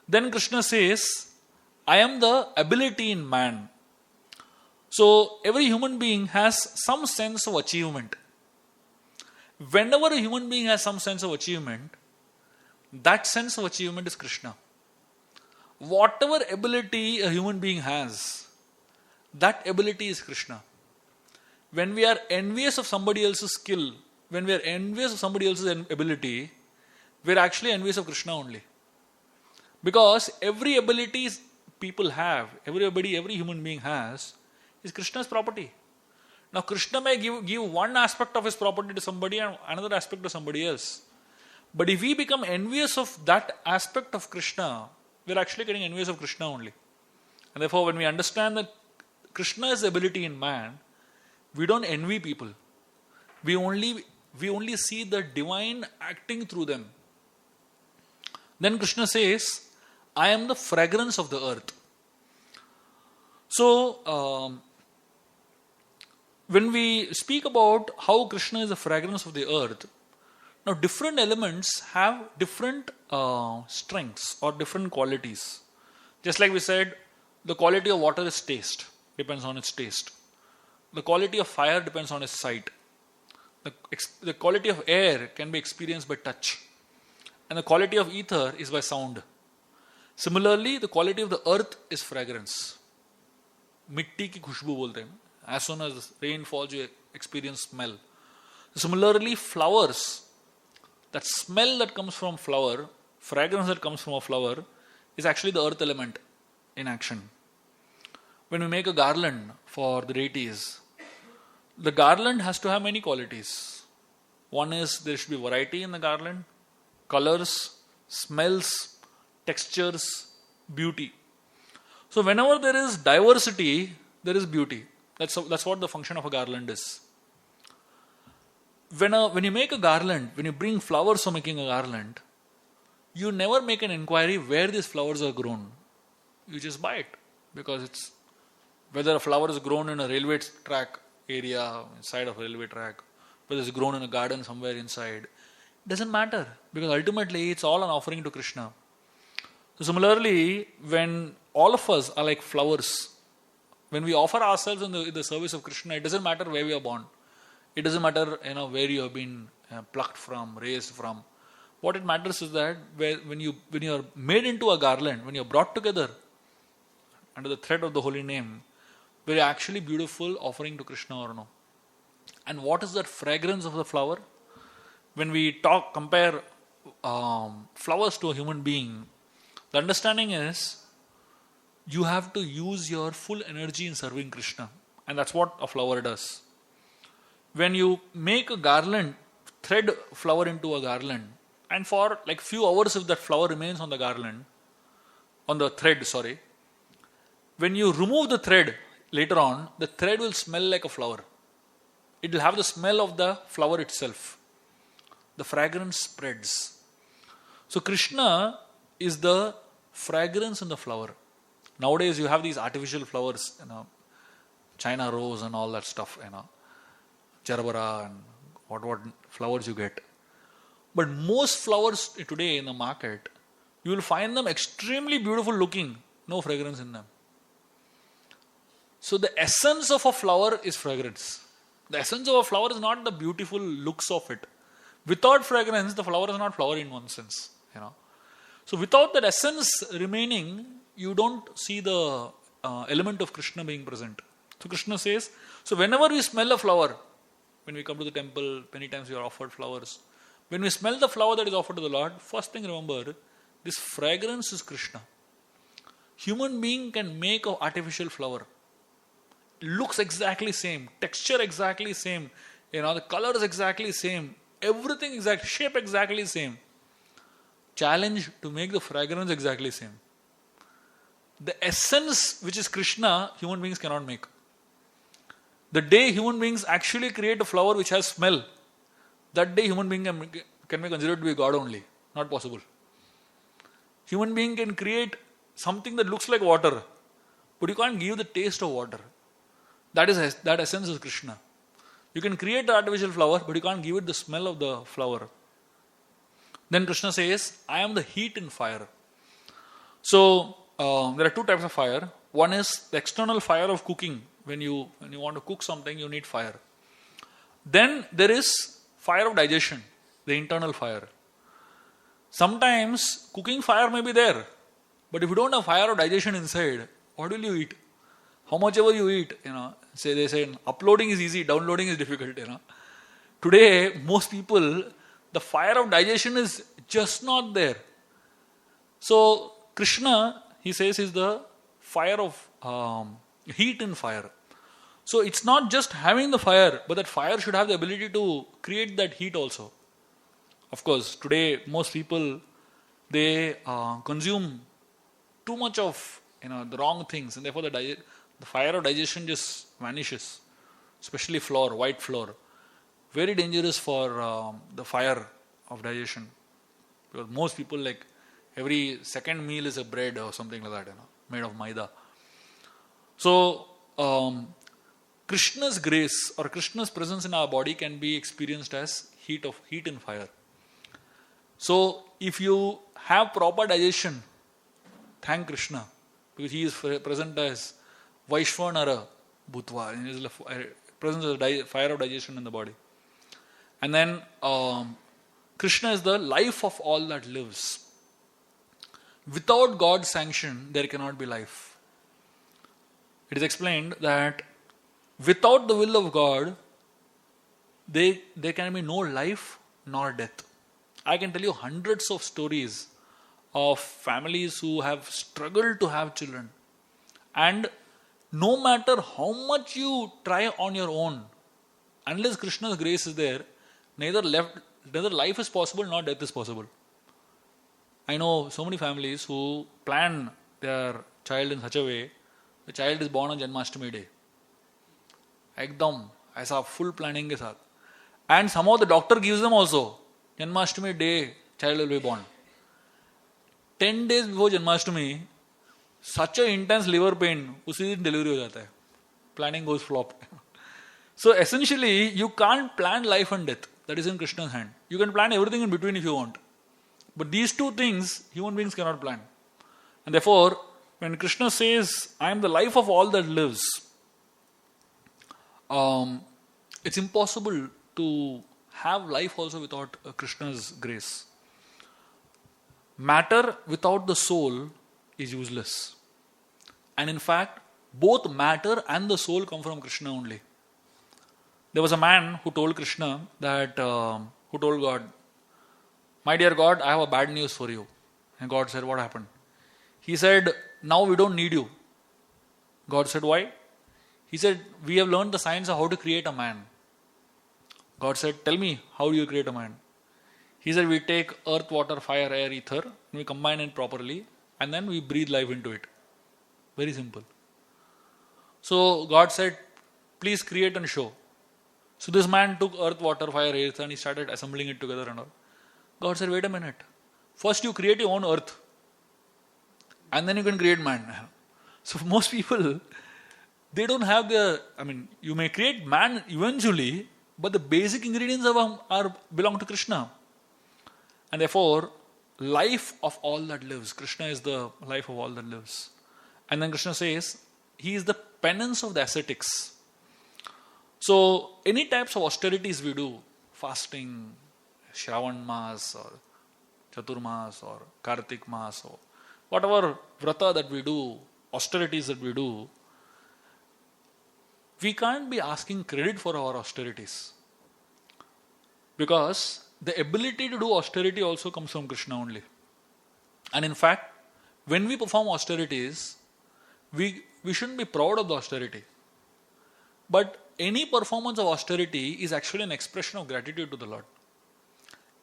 Then Krishna says, I am the ability in man. So every human being has some sense of achievement. Whenever a human being has some sense of achievement, that sense of achievement is Krishna. Whatever ability a human being has, that ability is Krishna. When we are envious of somebody else's skill, when we are envious of somebody else's ability, we are actually envious of Krishna only. Because every ability people have, every human being has, is Krishna's property. Now Krishna may give one aspect of his property to somebody and another aspect to somebody else. But if we become envious of that aspect of Krishna, we are actually getting envious of Krishna only. And therefore when we understand that Krishna is the ability in man, we don't envy people. We only see the divine acting through them. Then Krishna says, I am the fragrance of the earth. So, when we speak about how Krishna is the fragrance of the earth, now different elements have different strengths or different qualities. Just like we said, the quality of water is taste, depends on its taste. The quality of fire depends on its sight. The quality of air can be experienced by touch. And the quality of ether is by sound. Similarly, the quality of the earth is fragrance. Mitti ki khushbu bolte hain. As soon as rain falls, you experience smell. Similarly, flowers, that smell that comes from flower, fragrance that comes from a flower, is actually the earth element in action. When we make a garland for the deities, the garland has to have many qualities. One is there should be variety in the garland, colors, smells, textures, beauty. So whenever there is diversity, there is beauty. That's what the function of a garland is. When you make a garland, when you bring flowers for making a garland, you never make an inquiry where these flowers are grown. You just buy it. Because it's whether a flower is grown in a railway track area, inside of a railway track, whether it's grown in a garden somewhere inside, it doesn't matter. Because ultimately it's all an offering to Krishna. So similarly, when all of us are like flowers, when we offer ourselves in the service of Krishna, it doesn't matter where we are born. It doesn't matter where you have been plucked from, raised from. What it matters is that when you are made into a garland, when you are brought together under the thread of the holy name, very actually beautiful offering to Krishna or no. And what is that fragrance of the flower? When we compare flowers to a human being, the understanding is you have to use your full energy in serving Krishna. And that's what a flower does. When you make a garland, thread flower into a garland, and for like few hours if that flower remains on the garland, on the thread, when you remove the thread later on, the thread will smell like a flower. It will have the smell of the flower itself. The fragrance spreads. So Krishna is the fragrance in the flower. Nowadays you have these artificial flowers, China rose and all that stuff, Gerbera and what flowers you get. But most flowers today in the market, you will find them extremely beautiful looking, no fragrance in them. So the essence of a flower is fragrance. The essence of a flower is not the beautiful looks of it. Without fragrance, the flower is not flower in one sense. So without that essence remaining, you don't see the element of Krishna being present. So Krishna says, so whenever we smell a flower, when we come to the temple, many times we are offered flowers. When we smell the flower that is offered to the Lord, first thing remember, this fragrance is Krishna. Human being can make an artificial flower. Looks exactly same, texture exactly same, the color is exactly same, everything exact, shape exactly same. Challenge to make the fragrance exactly same. The essence which is Krishna, human beings cannot make. The day human beings actually create a flower which has smell, that day human being can be considered to be God only. Not possible. Human being can create something that looks like water, but you can't give the taste of water. That essence is Krishna. You can create the artificial flower, but you can't give it the smell of the flower. Then Krishna says, I am the heat in fire. So there are two types of fire. One is the external fire of cooking. When you want to cook something, you need fire. Then there is fire of digestion, the internal fire. Sometimes cooking fire may be there, but if you don't have fire of digestion inside, what will you eat? How much ever you eat, they say uploading is easy, downloading is difficult, Today, most people, the fire of digestion is just not there. So, Krishna, he says, is the fire of heat in fire. So, it's not just having the fire, but that fire should have the ability to create that heat also. Of course, today, most people, they consume too much of the wrong things, and therefore the fire of digestion just vanishes, especially flour, white flour. Very dangerous for the fire of digestion. Because most people, like, every second meal is a bread or something like that, made of maida. So, Krishna's grace or Krishna's presence in our body can be experienced as heat in fire. So, if you have proper digestion, thank Krishna, because he is present as Vaishvanara Bhutva, and he is present as fire of digestion in the body. And then Krishna is the life of all that lives. Without God's sanction, there cannot be life. It is explained that without the will of God, there can be no life nor death. I can tell you hundreds of stories of families who have struggled to have children. And no matter how much you try on your own, unless Krishna's grace is there, neither life is possible nor death is possible. I know so many families who plan their child in such a way, the child is born on Janmashtami day. Ekdam, aisa full planning ke saath. And somehow the doctor gives them also, Janmashtami day, child will be born. 10 days before Janmashtami, such an intense liver pain, usi din delivery ho jata hai. Planning goes flop. So essentially, you can't plan life and death. That is in Krishna's hand. You can plan everything in between if you want. But these two things, human beings cannot plan. And therefore, when Krishna says, I am the life of all that lives, it's impossible to have life also without Krishna's grace. Matter without the soul is useless. And in fact, both matter and the soul come from Krishna only. There was a man who told Krishna that, who told God, my dear God, I have a bad news for you. And God said, what happened? He said, now we don't need you. God said, why? He said, we have learned the science of how to create a man. God said, tell me, how do you create a man? He said, we take earth, water, fire, air, ether, and we combine it properly, and then we breathe life into it. Very simple. So God said, please create and show. So this man took earth, water, fire, air, and he started assembling it together and all. God said, wait a minute. First you create your own earth. And then you can create man. So for most people, they don't have you may create man eventually, but the basic ingredients belong to Krishna. And therefore, life of all that lives. Krishna is the life of all that lives. And then Krishna says, he is the penance of the ascetics. So, any types of austerities we do, fasting, Shravan Mas or Chaturmas or Kartik Mas or whatever vrata that we do, austerities that we do, we can't be asking credit for our austerities. Because the ability to do austerity also comes from Krishna only. And in fact, when we perform austerities, we shouldn't be proud of the austerity. But any performance of austerity is actually an expression of gratitude to the Lord.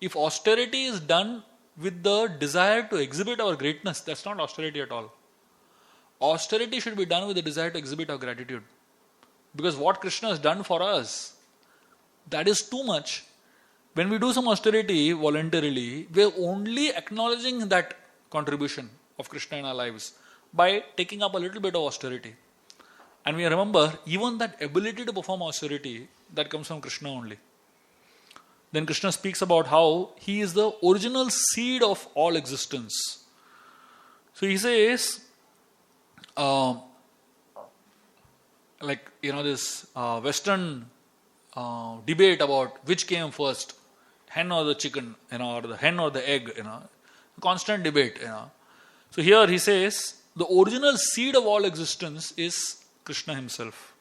If austerity is done with the desire to exhibit our greatness, that's not austerity at all. Austerity should be done with the desire to exhibit our gratitude. Because what Krishna has done for us, that is too much. When we do some austerity voluntarily, we are only acknowledging that contribution of Krishna in our lives by taking up a little bit of austerity. And we remember, even that ability to perform austerity, that comes from Krishna only. Then Krishna speaks about how he is the original seed of all existence. So he says, this Western debate about which came first, hen or the chicken, or the hen or the egg, constant debate, So here he says, the original seed of all existence is Krishna himself.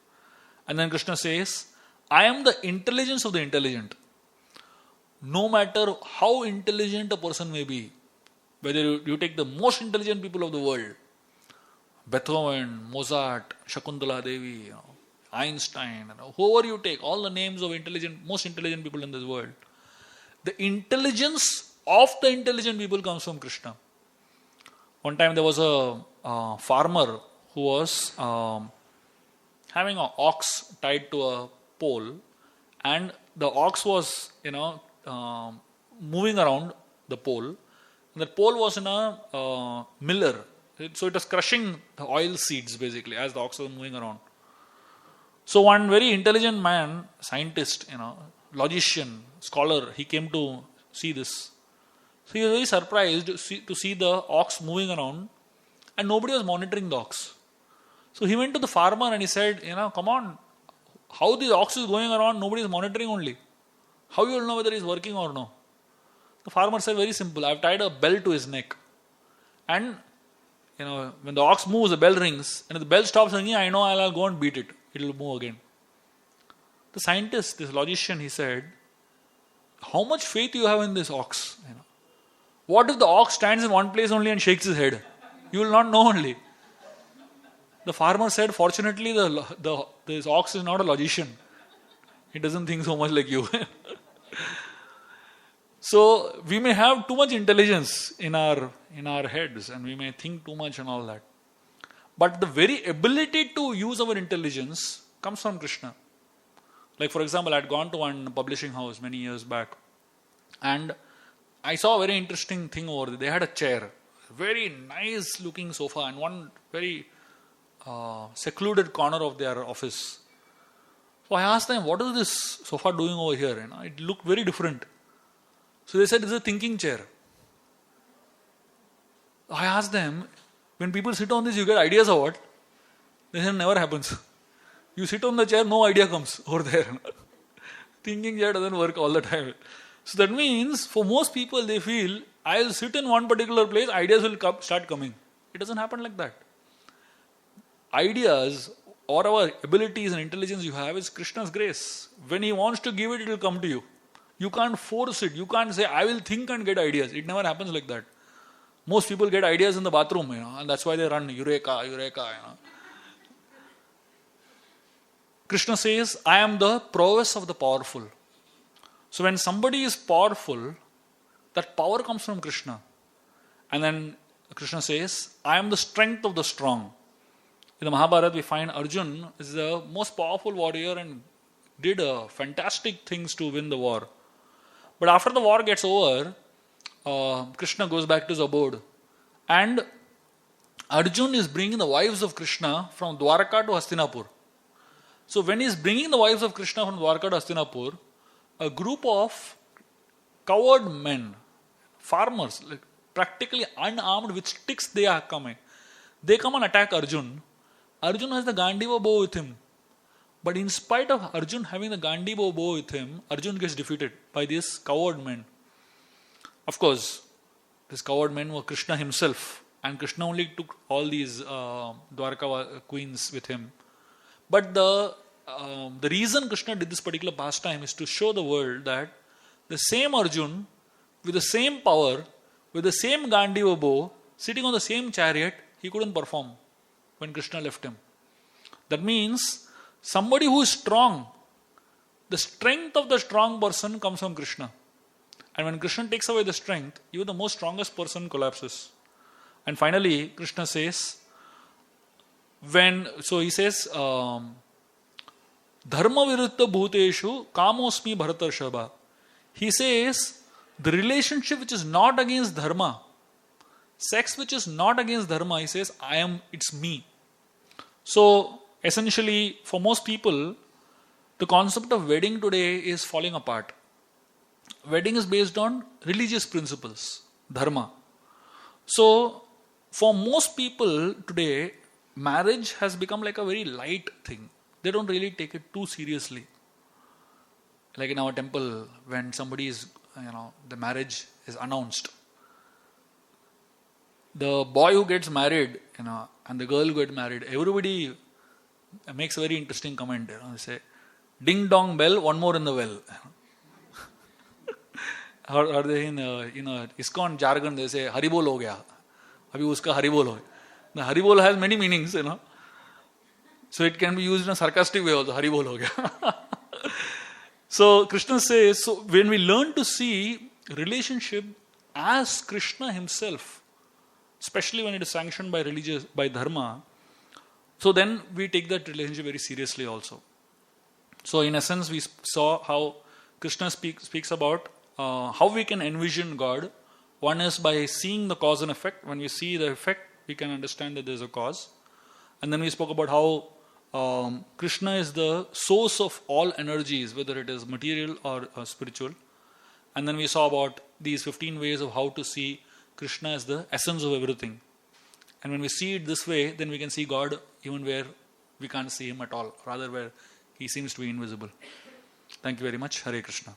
And then Krishna says, I am the intelligence of the intelligent. No matter how intelligent a person may be, whether you take the most intelligent people of the world, Beethoven, Mozart, Shakuntala Devi, Einstein, whoever you take, all the names of most intelligent people in this world, the intelligence of the intelligent people comes from Krishna. One time there was a farmer who was having an ox tied to a pole, and the ox was, moving around the pole. And the pole was in a miller, so it was crushing the oil seeds basically as the ox was moving around. So one very intelligent man, scientist, logician, scholar, he came to see this. So he was very surprised to see the ox moving around, and nobody was monitoring the ox. So he went to the farmer and he said, come on, how the ox is going around, nobody is monitoring only. How you will know whether he is working or no? The farmer said, very simple, I have tied a bell to his neck. And, when the ox moves, the bell rings, and if the bell stops ringing, I know I'll go and beat it. It will move again. The scientist, this logician, he said, how much faith you have in this ox? What if the ox stands in one place only and shakes his head? You will not know only. The farmer said, fortunately, this ox is not a logician. He doesn't think so much like you. So we may have too much intelligence in our heads, and we may think too much and all that. But the very ability to use our intelligence comes from Krishna. Like for example, I had gone to one publishing house many years back, and I saw a very interesting thing over there. They had a chair, very nice looking sofa, and one very secluded corner of their office. So I asked them, what is this sofa doing over here? It looked very different. So they said, it's a thinking chair. I asked them, when people sit on this, you get ideas or what? They said, never happens. You sit on the chair, no idea comes over there. Thinking chair doesn't work all the time. So that means, for most people, they feel, I'll sit in one particular place, ideas will start coming. It doesn't happen like that. Ideas or our abilities and intelligence you have is Krishna's grace. When He wants to give it, it will come to you. You can't force it. You can't say, I will think and get ideas. It never happens like that. Most people get ideas in the bathroom, and that's why they run, Eureka, Eureka, Krishna says, I am the prowess of the powerful. So when somebody is powerful, that power comes from Krishna. And then Krishna says, I am the strength of the strong. In the Mahabharata, we find Arjun is the most powerful warrior and did fantastic things to win the war. But after the war gets over, Krishna goes back to his abode. And Arjun is bringing the wives of Krishna from Dwaraka to Hastinapur. So when he is bringing the wives of Krishna from Dwaraka to Hastinapur, a group of coward men, farmers, like practically unarmed with sticks, they are coming. They come and attack Arjun. Arjun has the Gandiva bow with him. But in spite of Arjun having the Gandiva bow with him, Arjun gets defeated by these coward men. Of course, these coward men were Krishna himself. And Krishna only took all these Dwaraka queens with him. But the reason Krishna did this particular pastime is to show the world that the same Arjun, with the same power, with the same Gandiva bow, sitting on the same chariot, he couldn't perform when Krishna left him. That means somebody who is strong, the strength of the strong person comes from Krishna. And when Krishna takes away the strength, even the most strongest person collapses. And finally, Krishna says, he says, Dharma viruddha bhuteshu kamosmi bharatarshava. He says, the relationship which is not against dharma, sex which is not against dharma, he says, it's me. So, essentially, for most people, the concept of wedding today is falling apart. Wedding is based on religious principles, dharma. So, for most people today, marriage has become like a very light thing. They don't really take it too seriously. Like in our temple, when somebody is, the marriage is announced. The boy who gets married, and the girl who gets married, everybody makes a very interesting comment. They say, ding dong bell, one more in the well. Or they in ISKCON jargon, they say, Haribol ho gaya. Abhi uska Haribol ho. The Haribol has many meanings, So it can be used in a sarcastic way also, Haribol ho gaya. So Krishna says, so when we learn to see relationship as Krishna himself, especially when it is sanctioned by dharma, so then we take that relationship very seriously also. So in essence, we saw how Krishna speaks about how we can envision God. One is by seeing the cause and effect. When we see the effect, we can understand that there is a cause. And then we spoke about how Krishna is the source of all energies, whether it is material or spiritual. And then we saw about these 15 ways of how to see Krishna as the essence of everything. And when we see it this way, then we can see God even where we can't see him at all, rather where he seems to be invisible. Thank you very much. Hare Krishna.